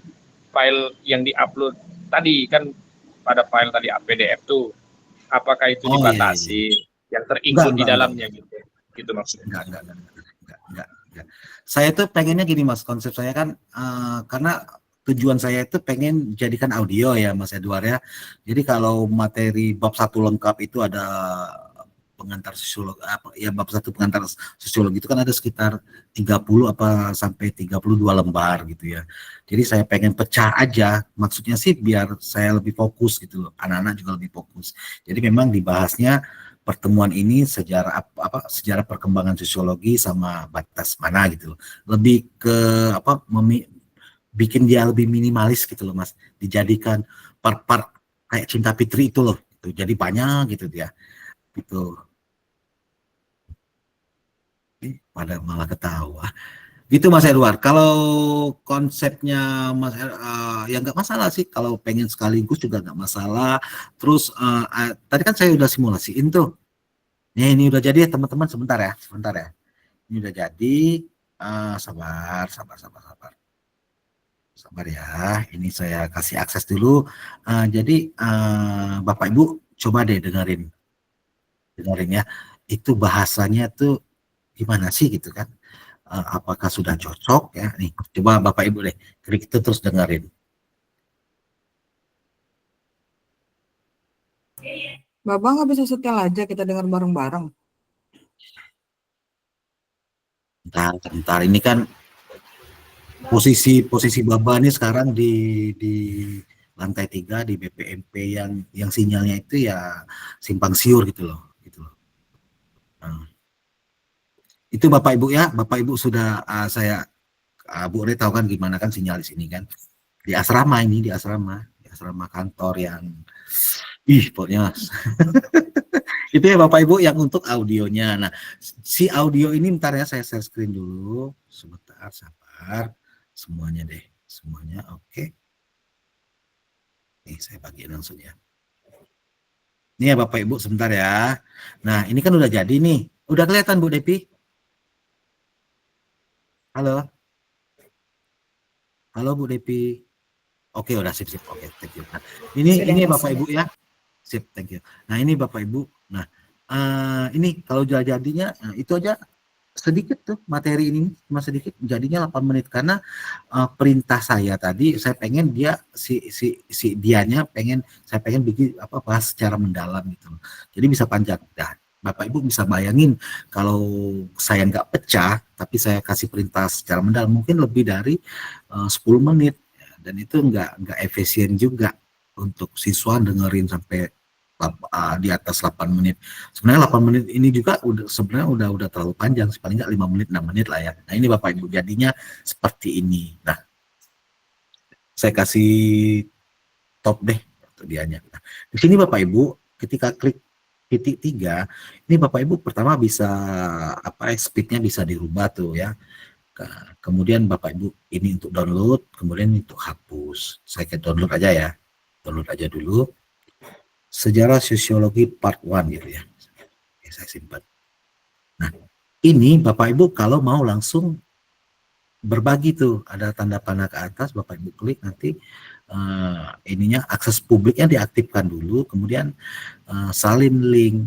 file yang di-upload tadi kan pada file tadi PDF tuh, apakah itu dibatasi yang terinclude di dalamnya gitu? Gitu maksudnya. Enggak. Saya tuh pengennya gini Mas, konsep saya kan karena tujuan saya itu pengen jadikan audio ya Mas Edward ya. Jadi kalau materi bab 1 lengkap itu ada pengantar sosiologi bab 1 pengantar sosiologi itu kan ada sekitar 30 sampai 32 lembar gitu ya. Jadi saya pengen pecah aja, maksudnya sih biar saya lebih fokus gitu loh. Anak-anak juga lebih fokus. Jadi memang dibahasnya pertemuan ini sejarah sejarah perkembangan sosiologi sama batas mana gitu loh. Lebih ke bikin dia lebih minimalis gitu loh Mas. Dijadikan part-part kayak Cinta Fitri itu loh. Gitu. Jadi banyak gitu dia. Gitu. Pada malah ketawa. Gitu Mas Edward. Kalau konsepnya Mas ya nggak masalah sih. Kalau pengen sekaligus juga nggak masalah. Terus tadi kan saya udah simulasiin tuh. Ini udah jadi ya teman-teman, sebentar ya. Ini udah jadi. Sabar. Sabar ya. Ini saya kasih akses dulu. Jadi Bapak Ibu coba deh dengerin ya. Itu bahasanya tuh gimana sih gitu kan? Apakah sudah cocok ya? Nih, coba Bapak Ibu deh klik itu terus dengerin. Bapak nggak bisa setel aja, kita dengar bareng-bareng. Bentar, ini kan posisi Baba ini sekarang di lantai 3 di BPMP yang sinyalnya itu ya simpang siur gitu loh. Itu Bapak Ibu ya, Bapak Ibu sudah saya Bu Re tahu kan gimana kan sinyal di sini kan. Di asrama kantor yang pokoknya itu ya Bapak Ibu yang untuk audionya. Nah, si audio ini bentar ya saya share screen dulu. Sebentar, sabar. Semuanya oke. Nih saya bagiin langsung ya. Ini ya Bapak Ibu sebentar ya. Nah, ini kan udah jadi nih. Udah kelihatan Bu Depi? Halo Bu Depi. Oke, udah sip. Oke, thank you. Nah, ini Bapak Ibu ya. Sip, thank you. Nah ini Bapak Ibu, nah ini kalau jadinya itu aja sedikit tuh materi ini cuma sedikit jadinya 8 menit karena perintah saya tadi saya pengen dia si dianya saya pengen bikin bahas secara mendalam gitu. Jadi bisa panjang. Nah, Bapak Ibu bisa bayangin kalau saya nggak pecah tapi saya kasih perintah secara mendalam mungkin lebih dari 10 menit dan itu nggak efisien juga untuk siswa dengerin sampai di atas 8 menit. Sebenarnya 8 menit ini juga sebenarnya udah terlalu panjang, paling nggak 5 menit, 6 menit lah ya. Nah ini Bapak Ibu jadinya seperti ini. Nah saya kasih top deh dianya. Nah, di sini Bapak Ibu ketika klik titik 3, ini Bapak Ibu pertama bisa speednya bisa dirubah tuh ya. Kemudian Bapak Ibu ini untuk download, kemudian untuk hapus. Saya ke download aja ya. Download aja dulu. Sejarah Sosiologi Part 1 gitu ya. Oke, saya simpan. Nah, ini Bapak Ibu kalau mau langsung berbagi tuh, ada tanda panah ke atas, Bapak Ibu klik nanti ininya akses publiknya diaktifkan dulu, kemudian salin link.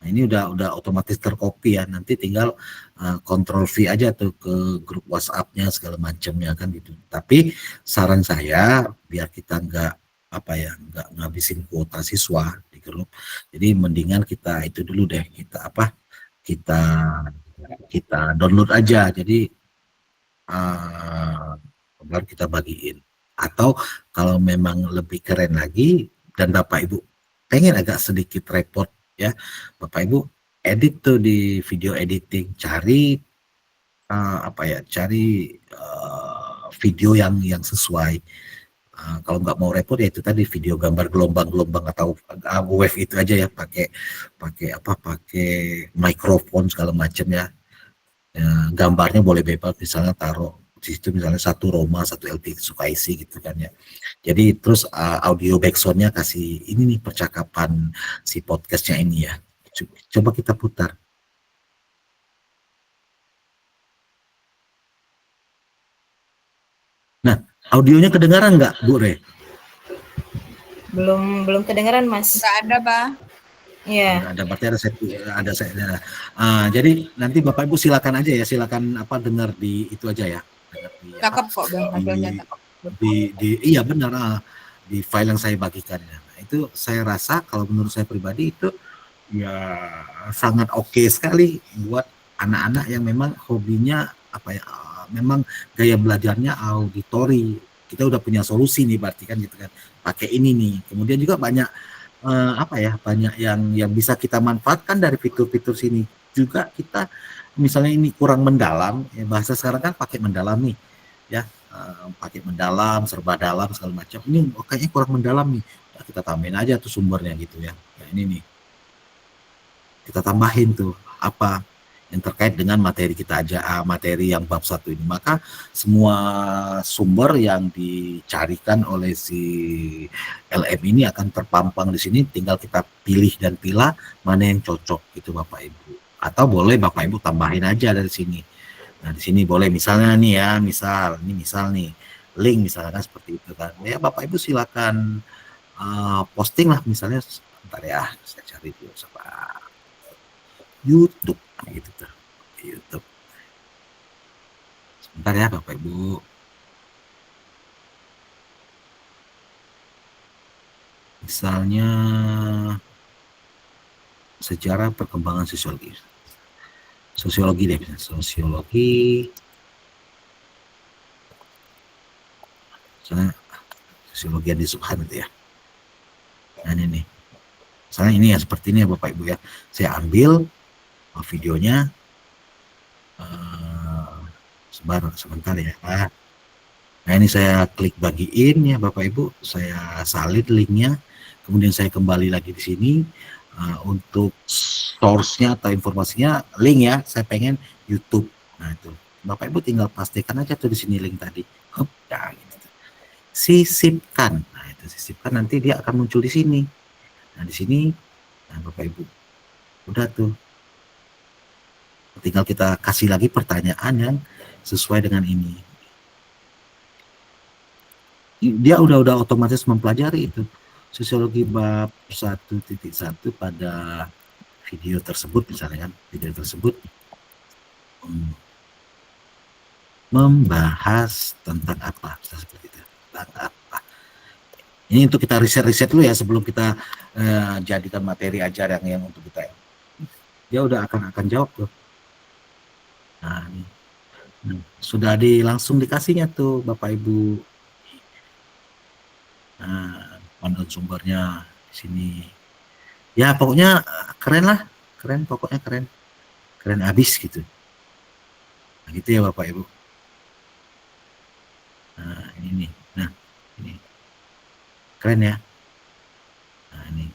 Nah, ini udah otomatis tercopy ya, nanti tinggal Ctrl V aja tuh ke grup WhatsApp-nya segala macamnya kan gitu. Tapi saran saya biar kita nggak ngabisin kuota siswa di grup. Jadi mendingan kita itu dulu deh, kita download aja. Jadi baru kita bagiin. Atau kalau memang lebih keren lagi dan Bapak Ibu pengen agak sedikit repot ya, Bapak Ibu edit tuh di video editing, cari video yang sesuai. Kalau nggak mau repot ya itu tadi video gambar gelombang-gelombang atau wave itu aja ya, pakai mikrofon segala macam ya. Gambarnya boleh bebas, misalnya taruh di situ misalnya 1 Roma 1 LP Sukaisi gitu kan ya. Jadi terus audio backsoundnya kasih ini nih percakapan si podcastnya ini ya. Coba kita putar. Nah, audionya kedengaran nggak, Bu Re? Belum kedengaran, Mas. Nggak ada, Pak. Iya. Ada, berarti ada saya. Jadi nanti Bapak Ibu silakan aja ya, silakan dengar di itu aja ya. Cakep kok, Bang. Hasilnya cakep. Iya benar, di file yang saya bagikan. Nah, itu saya rasa kalau menurut saya pribadi itu ya sangat oke sekali buat anak-anak yang memang hobinya memang gaya belajarnya auditori. Kita udah punya solusi nih berarti kan gitu kan, pakai ini nih. Kemudian juga banyak banyak yang bisa kita manfaatkan dari fitur-fitur sini. Juga kita misalnya ini kurang mendalam ya, bahasa sekarang kan pakai mendalam nih ya, pakai mendalam, serba dalam segala macam. Ini kayaknya kurang mendalam nih, nah, kita tambahin aja tuh sumbernya gitu ya. Nah, ini nih kita tambahin tuh apa yang terkait dengan materi kita aja, materi yang bab 1 ini. Maka semua sumber yang dicarikan oleh si LM ini akan terpampang di sini, tinggal kita pilih dan pilah mana yang cocok gitu Bapak Ibu. Atau boleh Bapak Ibu tambahin aja dari sini. Nah, di sini boleh misalnya nih ya, misal nih link misalnya seperti itu kan. Ya Bapak Ibu silakan posting lah misalnya, sebentar ya, saya cari dulu sama YouTube gitu tuh, YouTube. Sebentar ya Bapak Ibu. Misalnya sejarah perkembangan sosiologi deh, sosiologi. Misalnya sosiologi Andi Subhan itu ya. Nah ini nih. Misalnya ini ya seperti ini ya Bapak Ibu ya. Saya ambil videonya, sebentar ya. Nah ini saya klik bagiin ya Bapak Ibu, saya salin linknya, kemudian saya kembali lagi di sini untuk source-nya atau informasinya link ya, saya pengen YouTube. Nah itu Bapak Ibu tinggal pastikan aja tuh di sini link tadi. Ya, gitu. Sisipkan. Nah itu sisipkan, nanti dia akan muncul di sini. Nah di sini, nah Bapak Ibu, udah tuh. Tinggal kita kasih lagi pertanyaan yang sesuai dengan ini. Dia udah otomatis mempelajari itu Sosiologi bab 1.1 pada video tersebut misalnya kan, video tersebut membahas tentang apa, seperti itu. Tentang apa. Ini untuk kita riset-riset dulu ya sebelum kita jadikan materi ajar yang untuk kita. Dia udah akan jawab tuh. Nah, ini. Sudah langsung dikasihnya tuh Bapak Ibu. Nah, panduan sumbernya di sini. Ya pokoknya keren lah, pokoknya keren abis gitu. Nah, gitu ya Bapak Ibu. Nah ini nih, ini keren ya. Nah ini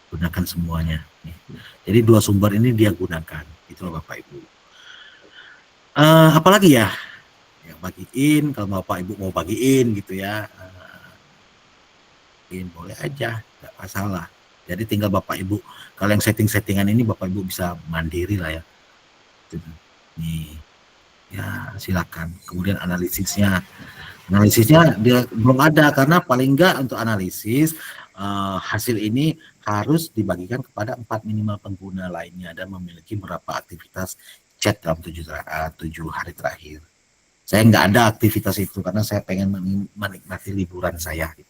gunakan semuanya. Nih. Jadi 2 sumber ini dia gunakan, itu Bapak Ibu. Apalagi ya? Ya bagiin kalau Bapak Ibu mau bagiin gitu ya. Boleh aja, nggak masalah. Jadi tinggal Bapak Ibu, kalau yang setting-settingan ini Bapak Ibu bisa mandiri lah ya. Nih, ya silakan. Kemudian analisisnya dia belum ada karena paling enggak untuk analisis hasil ini harus dibagikan kepada 4 minimal pengguna lainnya dan memiliki berapa aktivitas chat dalam 7 hari terakhir. Saya nggak ada aktivitas itu karena saya pengen menikmati liburan saya. Gitu.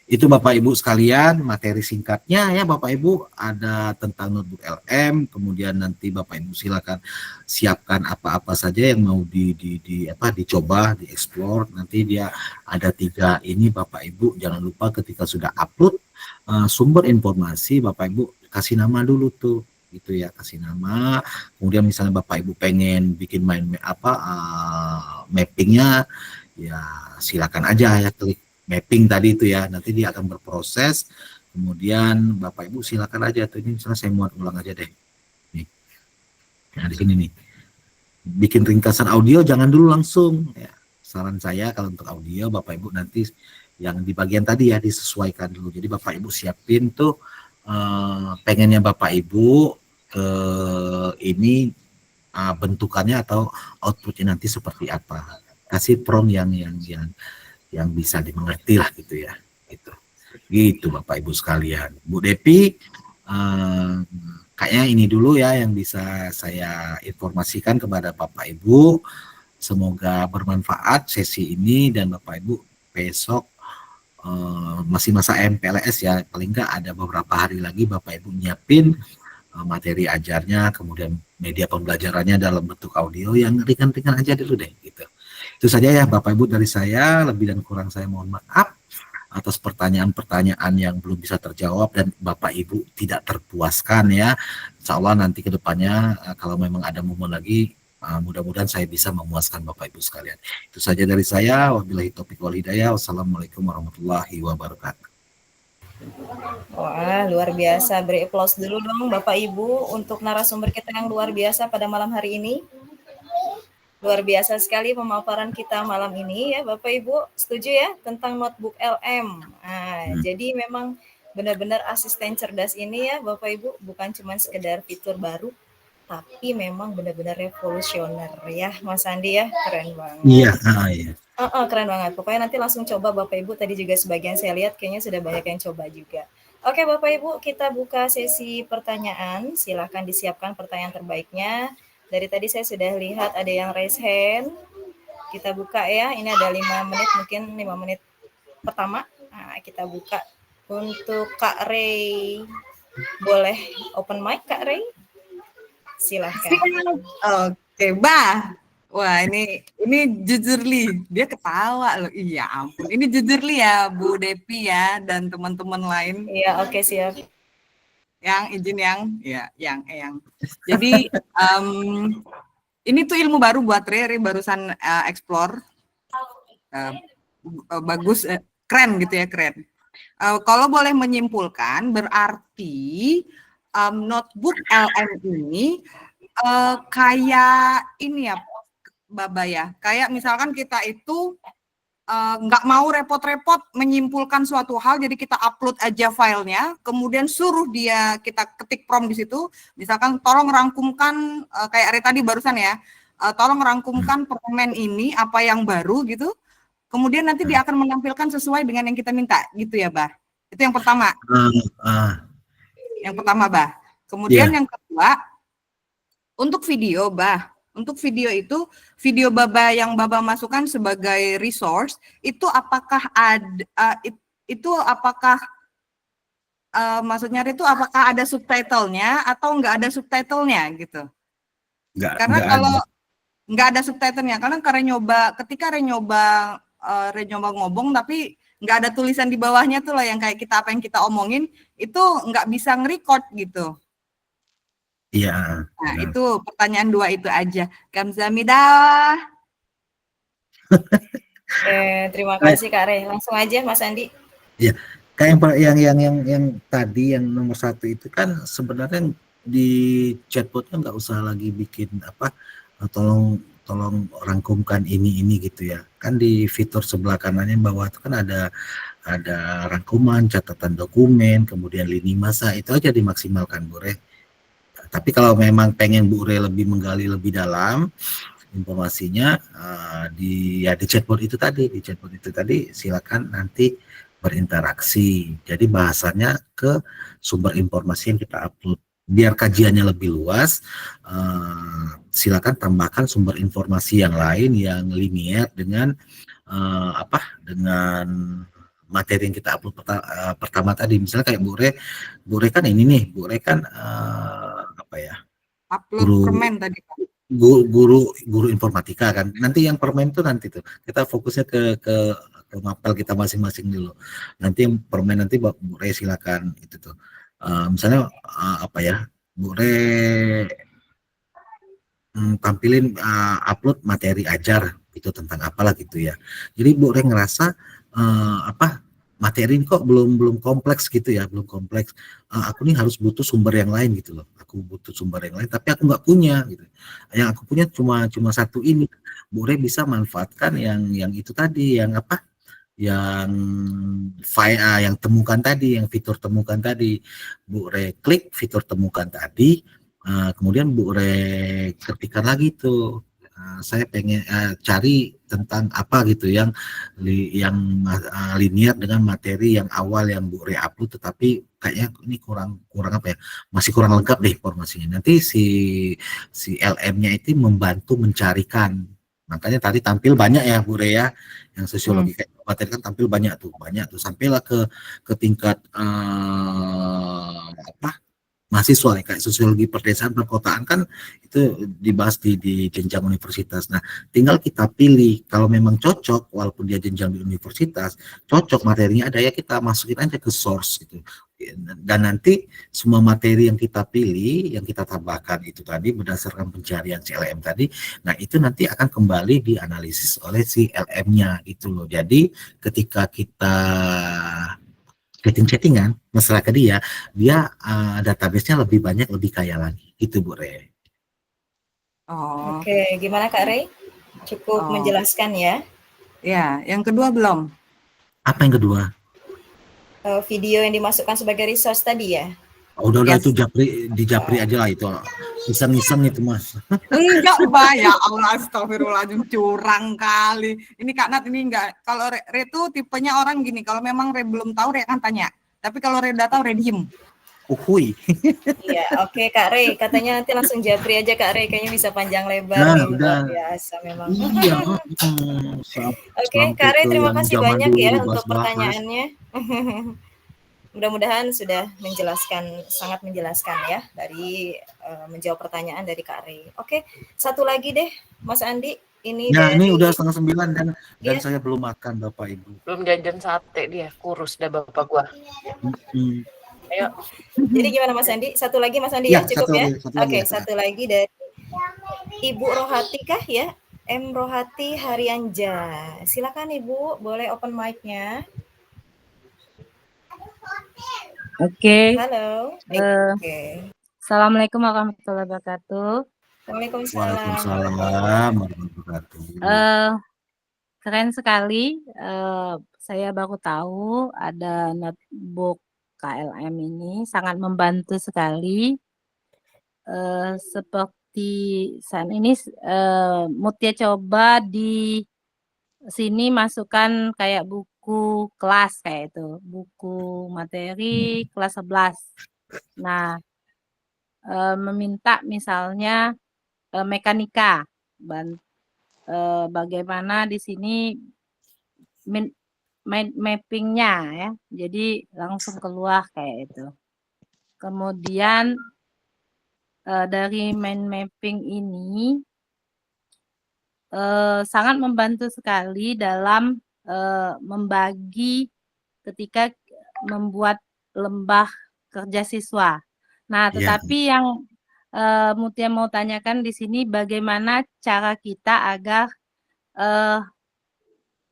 Itu Bapak Ibu sekalian, materi singkatnya ya Bapak Ibu ada tentang notebook LM, kemudian nanti Bapak Ibu silakan siapkan apa-apa saja yang mau dicoba, dieksplor. Nanti dia ada 3 ini Bapak Ibu, jangan lupa ketika sudah upload sumber informasi Bapak Ibu kasih nama dulu tuh, gitu ya, kasih nama. Kemudian misalnya Bapak Ibu pengen bikin mappingnya, ya silakan aja ya klik mapping tadi itu ya, nanti dia akan berproses, kemudian Bapak Ibu silakan aja tuh, ini misalnya saya muat ulang aja deh, nih, nah di sini nih, bikin ringkasan audio jangan dulu langsung, ya. Saran saya kalau untuk audio Bapak Ibu nanti yang di bagian tadi ya disesuaikan dulu, jadi Bapak Ibu siapin tuh pengennya Bapak Ibu ini bentukannya atau outputnya nanti seperti apa, kasih prompt yang bisa dimengerti lah gitu ya, gitu Bapak Ibu sekalian. Bu Depi, kayaknya ini dulu ya yang bisa saya informasikan kepada Bapak Ibu. Semoga bermanfaat sesi ini dan Bapak Ibu besok masih masa MPLS ya, paling nggak ada beberapa hari lagi Bapak Ibu nyiapin materi ajarnya, kemudian media pembelajarannya dalam bentuk audio yang ringan-ringan aja dulu deh gitu. Itu saja ya Bapak Ibu dari saya, lebih dan kurang saya mohon maaf atas pertanyaan-pertanyaan yang belum bisa terjawab dan Bapak Ibu tidak terpuaskan ya. Insya Allah nanti ke depannya kalau memang ada momen lagi, mudah-mudahan saya bisa memuaskan Bapak Ibu sekalian. Itu saja dari saya, wabillahi taufiq wal hidayah, wassalamualaikum warahmatullahi wabarakatuh. Wah, luar biasa. Beri aplaus dulu dong Bapak Ibu untuk narasumber kita yang luar biasa pada malam hari ini. Luar biasa sekali pemaparan kita malam ini ya Bapak Ibu, setuju ya tentang notebook LM. Jadi memang benar-benar asisten cerdas ini ya Bapak Ibu bukan cuma sekedar fitur baru, tapi memang benar-benar revolusioner ya Mas Andi ya, keren banget. Iya, iya. Keren banget. Pokoknya nanti langsung coba Bapak Ibu, tadi juga sebagian saya lihat kayaknya sudah banyak yang coba juga. Oke Bapak Ibu, kita buka sesi pertanyaan. Silahkan disiapkan pertanyaan terbaiknya. Dari tadi saya sudah lihat ada yang raise hand. Kita buka ya, ini ada 5 menit, mungkin 5 menit pertama. Nah, kita buka untuk Kak Ray. Boleh open mic Kak Ray? Silahkan. Oke, Bah. Wah, ini Jujurli, dia ketawa loh. Iya ampun, ini Jujurli ya Bu Depi ya dan teman-teman lain. Iya, oke siap. Yang izin yang. Jadi ini tuh ilmu baru buat Re barusan explore. Bagus, keren gitu ya, keren. Kalau boleh menyimpulkan berarti notebook LM ini kayak ini ya Baba ya, kayak misalkan kita itu nggak mau repot-repot menyimpulkan suatu hal, jadi kita upload aja filenya, kemudian suruh dia kita ketik prompt di situ, misalkan tolong rangkumkan kayak Re tadi barusan ya, tolong rangkumkan permen ini apa yang baru gitu, kemudian nanti dia akan menampilkan sesuai dengan yang kita minta gitu ya Bah. Itu yang pertama. Yang pertama, Bah. Kemudian yang kedua, untuk video, Bah. Untuk video itu, video Baba yang Baba masukkan sebagai resource, itu apakah maksudnya itu apakah ada subtitlenya atau nggak ada subtitlenya gitu? Karena kalau nggak ada subtitlenya, karena ketika nyoba ngomong tapi nggak ada tulisan di bawahnya tuh lah yang kayak apa yang kita omongin itu nggak bisa nge-record gitu. Iya. Nah, itu pertanyaan 2 itu aja. Kamsahamnida. Terima kasih Kak Rey. Langsung aja Mas Andi. Iya. Kayak yang tadi yang nomor 1 itu kan sebenarnya di chatbotnya nggak usah lagi bikin tolong rangkumkan ini gitu ya. Kan di fitur sebelah kanannya bawah itu kan ada rangkuman, catatan dokumen, kemudian lini masa, itu aja dimaksimalkan Bu Re. Tapi kalau memang pengen Bu Re lebih menggali lebih dalam informasinya di chatbot itu tadi, silakan nanti berinteraksi. Jadi bahasanya ke sumber informasi yang kita upload. Biar kajiannya lebih luas, silakan tambahkan sumber informasi yang lain yang linear dengan dengan materi yang kita upload pertama tadi. Misalnya kayak Bu Re kan ini nih, Bu Re kan upload permen tadi. Guru informatika kan. Nanti yang permen itu nanti tuh kita fokusnya ke mapel kita masing-masing dulu. Nanti yang permen nanti Bu Re silakan itu tuh. Misalnya Bu Re tampilin upload materi ajar itu tentang apalah gitu ya. Jadi Bu Re ngerasa materi ini kok belum kompleks gitu ya, belum kompleks. Aku nih harus butuh sumber yang lain gitu loh. Aku butuh sumber yang lain, tapi aku nggak punya gitu. Yang aku punya cuma satu ini. Bu Re bisa manfaatkan yang itu tadi, yang yang temukan tadi, yang fitur temukan tadi. Bu Re klik fitur temukan tadi, kemudian Bu Re ketikkan lagi tuh. Saya pengen cari tentang apa gitu yang linear dengan materi yang awal yang Bu Re upload, tetapi kayaknya ini kurang masih kurang lengkap deh informasinya. Nanti si LM-nya itu membantu mencarikan. Makanya tadi tampil banyak ya Bu Re ya, yang sosiologi kayak materi kan tampil banyak tuh sampailah ke tingkat mahasiswa kayak sosiologi perdesaan perkotaan kan itu dibahas di jenjang universitas. Nah, tinggal kita pilih kalau memang cocok, walaupun dia jenjang di universitas, cocok materinya ada ya kita masukin aja ke source gitu. Dan nanti semua materi yang kita pilih, yang kita tambahkan itu tadi berdasarkan pencarian CLM tadi, nah itu nanti akan kembali dianalisis oleh si LM-nya gitu loh. Jadi ketika kita chattingan masalah ke dia database-nya lebih banyak, lebih kaya lagi itu Bu Re. Oke, gimana Kak Rey? Cukup menjelaskan ya? Ya, yang kedua belum. Apa yang kedua? Video yang dimasukkan sebagai resource tadi ya? Udah itu japri aja lah itu. Iseng-iseng itu Mas. Enggak, Mbak, ya Allah, astagfirullahaladzim, curang kali. Ini Kak Nat, ini enggak. Kalau Re tuh tipenya orang gini, kalau memang Re belum tahu, Re akan tanya. Tapi kalau Re udah tahu, Re diem. Iya, oke Kak Rey, katanya nanti langsung japri aja Kak Rey, kayaknya bisa panjang lebar nih, luar biasa memang. Iya. Oke, Kak Rey, terima kasih banyak ya untuk pertanyaannya. Mudah-mudahan sudah sangat menjelaskan ya dari menjawab pertanyaan dari Kak Rey. Oke, satu lagi deh, Mas Andi. Ini udah 8:30 dan saya belum makan Bapak Ibu. Belum jajan sate dia, kurus dah Bapak gua. Ayo. Jadi gimana Mas Andi? Satu lagi Mas Andi ya, cukup ya? Oke, satu lagi dari Ibu Rohati kah ya? M. Rohati Haryanja. Silakan Ibu, boleh open mic-nya. Oke. Halo. Assalamualaikum warahmatullahi wabarakatuh. Waalaikumsalam. Keren sekali. Saya baru tahu ada notebook KLM ini sangat membantu sekali. Seperti saat ini Mutia coba di sini masukkan kayak buku buku kelas kayak itu, buku materi kelas 11. Nah, meminta misalnya mekanika, bagaimana di sini mappingnya ya, jadi langsung keluar kayak itu. Kemudian dari mind mapping ini sangat membantu sekali dalam membagi ketika membuat lembah kerja siswa. Nah, Ya, tetapi yang Mutia mau tanyakan di sini bagaimana cara kita agar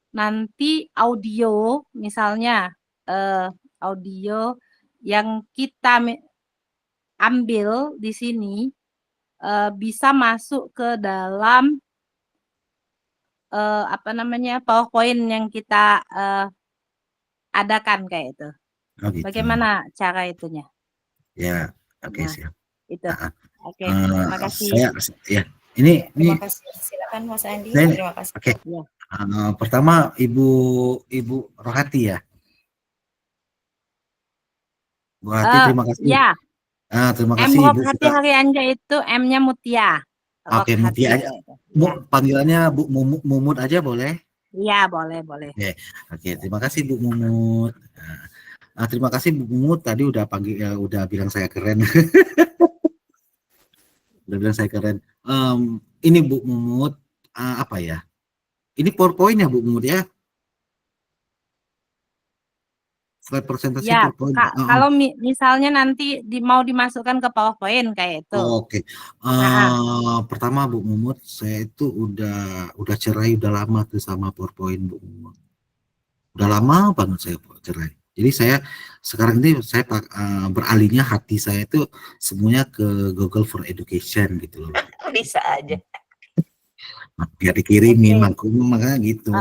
nanti audio, misalnya audio yang kita ambil di sini bisa masuk ke dalam PowerPoint yang kita adakan kayak itu. oh gitu. Bagaimana cara itunya? Ya, oke Nah, siap. itu. Ah, Oke, terima kasih. saya ya ini Terima kasih. Silakan Mas Andi. saya Terima kasih. oke. Ya. Pertama Ibu Rohati ya. Bu Rohati, terima kasih. Ya, Terima M kasih Ibu Rohati sudah. Harianja itu M-nya Mutia. Oke, Rohati Mutia aja. kayak itu. Bu, Ya. panggilannya Bu Mumut aja boleh? Iya, boleh. Oke, terima kasih Bu Mumut. Terima kasih Bu Mumut, tadi udah panggil udah bilang saya keren. Udah bilang saya keren. Ini Bu Mumut apa ya? Ini PowerPoint ya Bu Mumut ya? Slide presentasi Ya, PowerPoint. kalau misalnya nanti mau dimasukkan ke PowerPoint kayak itu. Oke. Pertama Bu Mumut, saya itu udah cerai udah lama tuh sama PowerPoint Bu Mumut. Udah lama banget saya cerai. Jadi saya sekarang ini saya beralihnya hati saya itu semuanya ke Google for Education gitu loh. Bisa aja. Biar dikirimin Oke. makanya gitu.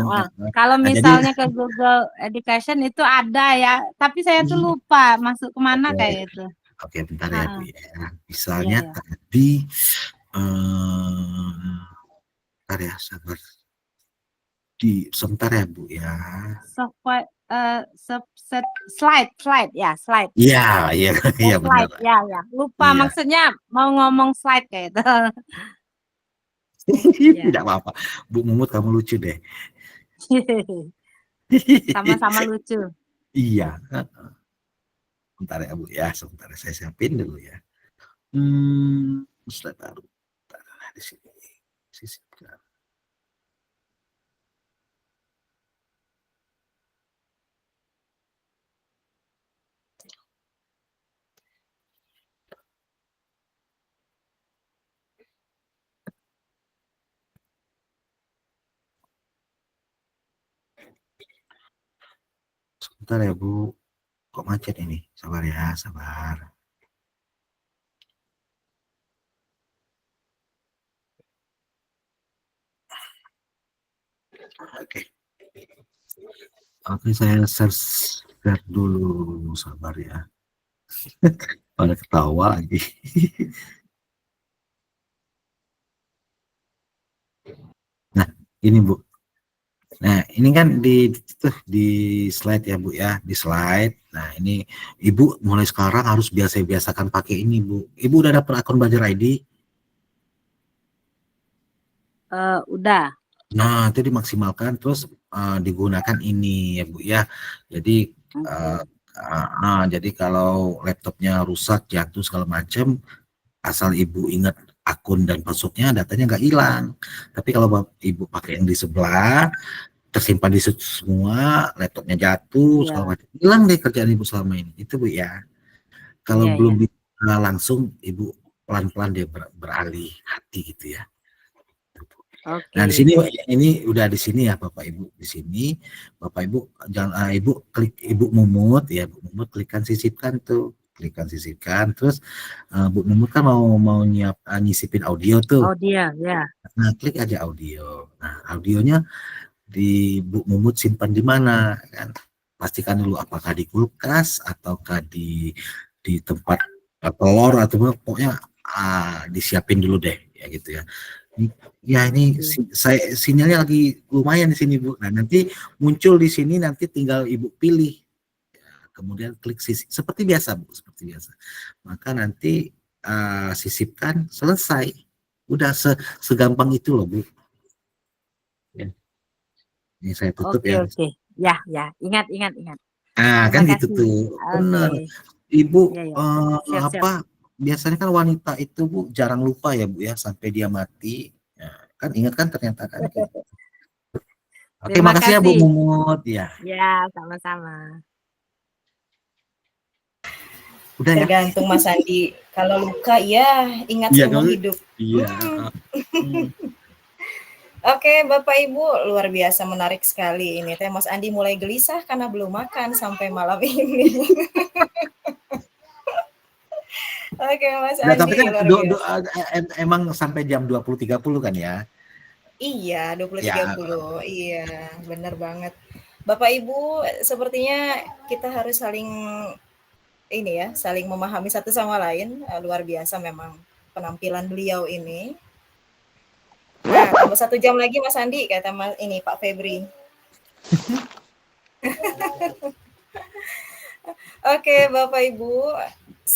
Kalau Nah, misalnya ke Google Education itu ada ya, tapi saya tuh lupa masuk kemana Oke. kayak itu. Oke, bentar ya Bu ya. Misalnya Iya. tadi bentar ya, sebentar ya Bu ya. Software slide ya, slide. Iya, iya, iya benar. Slide ya. Lupa Iya. maksudnya mau ngomong slide kayak itu. Iya. Tidak apa-apa. Bu Mumut kamu lucu deh. Sama-sama lucu. Iya. Bentar ya Bu ya, sebentar saya siapin dulu ya. Slide baru. Bentar, di sini. Sisipkan. Sebentar ya Bu, kok macet ini? Sabar ya, sabar. Oke. Oke, saya share dulu, sabar ya. Pada ketawa lagi. Nah, ini Bu. Nah, ini kan di slide ya Bu ya, di slide. Nah, ini Ibu mulai sekarang harus biasakan pakai ini Bu. Ibu udah dapat akun Belajar ID? Udah. Nah, itu dimaksimalkan terus digunakan ini ya Bu ya. Jadi jadi kalau laptopnya rusak, jatuh segala macam, asal Ibu ingat akun dan passwordnya, datanya nggak hilang. Tapi kalau Ibu pakai yang di sebelah, tersimpan di situ semua, laptopnya jatuh, segala macam, hilang deh kerjaan Ibu selama ini. Itu Bu ya. Kalau belum bisa langsung, Ibu pelan-pelan dia beralih hati gitu ya. Nah, di sini ini udah di sini ya Bapak Ibu, di sini Bapak Ibu jangan Ibu klik Ibu Mumut ya, Bu Mumut klikkan sisipkan tuh, klikkan sisipkan, terus Bu Mumut kan mau nyisipin audio tuh. Audio ya. Nah, klik aja audio. Nah, audionya di Bu Mumut simpan di mana kan? Pastikan dulu apakah di kulkas ataukah di tempat telur atau pokoknya disiapin dulu deh ya gitu ya. Ya ini saya sinyalnya lagi lumayan di sini Bu. Nah nanti muncul di sini, nanti tinggal Ibu pilih, kemudian klik sisip seperti biasa Bu, seperti biasa. Maka nanti sisipkan, selesai. Udah segampang itu loh Bu. Ya. Ini saya tutup Oke, ya. oke. Ya, ya. Ingat, ingat, ingat. Nah Terima kan gitu kasih. tuh, bener. Oke. Ibu Ya, ya. Siap, siap. biasanya kan wanita itu Bu jarang lupa ya Bu ya sampai dia mati. Ya, kan ingat kan ternyata kan gitu. Oke, Terima makasih ya Bu kasih. Mumut ya. Ya, sama-sama. Udah ya. Tergantung Mas Andi. Kalau luka ya ingat Iya seumur kalau hidup. iya. Oke, Bapak Ibu, luar biasa menarik sekali ini. Teh Mas Andi mulai gelisah karena belum makan sampai malam ini. Oke, Mas Nah, tapi Andi, kan luar biasa. emang sampai jam 20.30 kan ya? Iya, Ya, 20.30. Iya, benar banget. Bapak Ibu, sepertinya kita harus saling ini ya, saling memahami satu sama lain. Luar biasa memang penampilan beliau ini. Nah, tambah 1 jam lagi Mas Andi, kata ini Pak Febri. Oke, Bapak Ibu,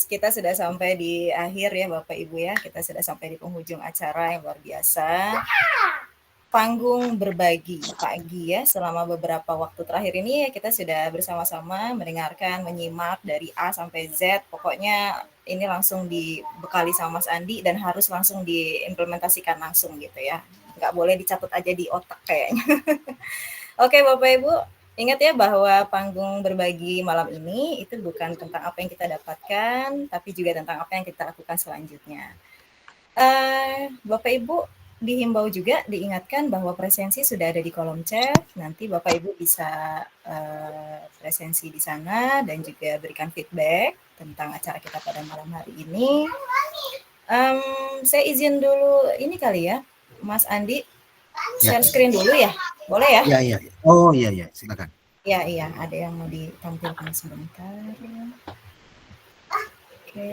kita sudah sampai di akhir ya Bapak Ibu ya. Kita sudah sampai di penghujung acara yang luar biasa. Panggung berbagi pagi ya, selama beberapa waktu terakhir ini kita sudah bersama-sama mendengarkan, menyimak dari A sampai Z. Pokoknya ini langsung dibekali sama Mas Andi dan harus langsung diimplementasikan langsung gitu ya. Nggak boleh dicatat aja di otak kayaknya. Oke Bapak Ibu, ingat ya bahwa panggung berbagi malam ini itu bukan tentang apa yang kita dapatkan, tapi juga tentang apa yang kita lakukan selanjutnya. Bapak Ibu dihimbau juga, diingatkan bahwa presensi sudah ada di kolom chat. Nanti Bapak Ibu bisa presensi di sana dan juga berikan feedback tentang acara kita pada malam hari ini. Saya izin dulu ini kali ya, Mas Andi, share screen dulu ya, boleh ya? Iya, iya. Oh iya, iya, silakan. Iya, iya, ada yang mau ditampilkan sebentar. Oke.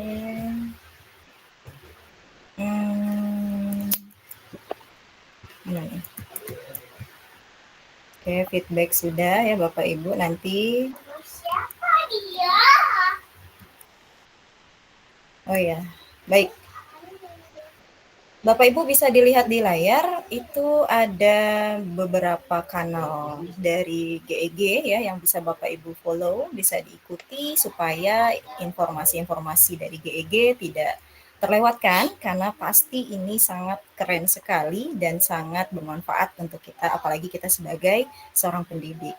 Oke, feedback sudah ya Bapak Ibu, nanti. Siapa dia? Oh ya, baik. Bapak Ibu bisa dilihat di layar, itu ada beberapa kanal dari GEG ya yang bisa Bapak Ibu follow, bisa diikuti supaya informasi-informasi dari GEG tidak terlewatkan, karena pasti ini sangat keren sekali dan sangat bermanfaat untuk kita, apalagi kita sebagai seorang pendidik.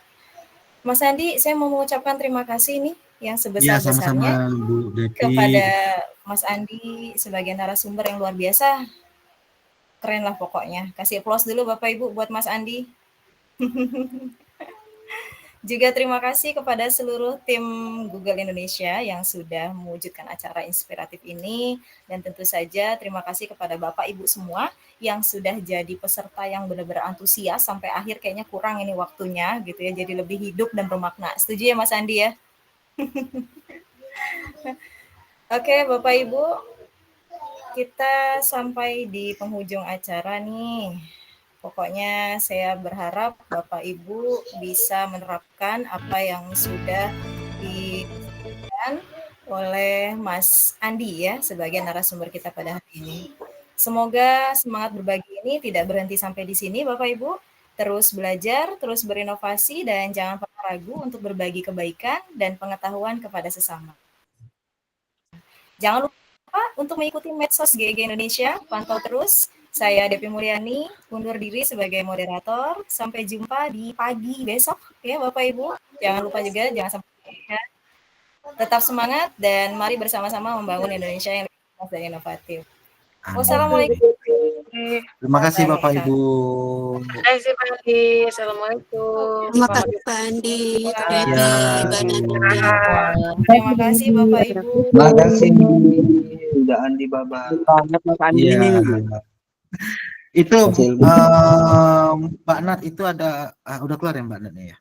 Mas Andi, saya mau mengucapkan terima kasih nih yang sebesar-besarnya Bu Devi, kepada Mas Andi sebagai narasumber yang luar biasa. Keren lah pokoknya. Kasih applause dulu Bapak Ibu buat Mas Andi. Juga terima kasih kepada seluruh tim Google Indonesia yang sudah mewujudkan acara inspiratif ini. Dan tentu saja terima kasih kepada Bapak Ibu semua yang sudah jadi peserta yang benar-benar antusias sampai akhir, kayaknya kurang ini waktunya gitu ya. Jadi lebih hidup dan bermakna. Setuju ya Mas Andi ya? Oke Bapak Ibu, kita sampai di penghujung acara nih. Pokoknya saya berharap Bapak Ibu bisa menerapkan apa yang sudah disampaikan oleh Mas Andi ya sebagai narasumber kita pada hari ini. Semoga semangat berbagi ini tidak berhenti sampai di sini Bapak Ibu. Terus belajar, terus berinovasi, dan jangan pernah ragu untuk berbagi kebaikan dan pengetahuan kepada sesama. Jangan lupa untuk mengikuti medsos GEG Indonesia, pantau terus. Saya Devi Mulyani, undur diri sebagai moderator. Sampai jumpa di pagi besok ya Bapak Ibu. Jangan lupa juga, jangan sampai ya. Tetap semangat dan mari bersama-sama membangun Indonesia yang lebih cerdas dan inovatif. Wassalamualaikum. Terima kasih Bapak Ibu. Terima kasih Pak Andi. Assalamualaikum. Terima kasih Pak Andi, Kak Devi, Mbak Nadia. Terima kasih Bapak Ibu. Terima kasih udah Andi Baba. Banget Mas Andi. Iya. Itu Mbak Nat itu ada udah keluar ya Mbak Nat ya?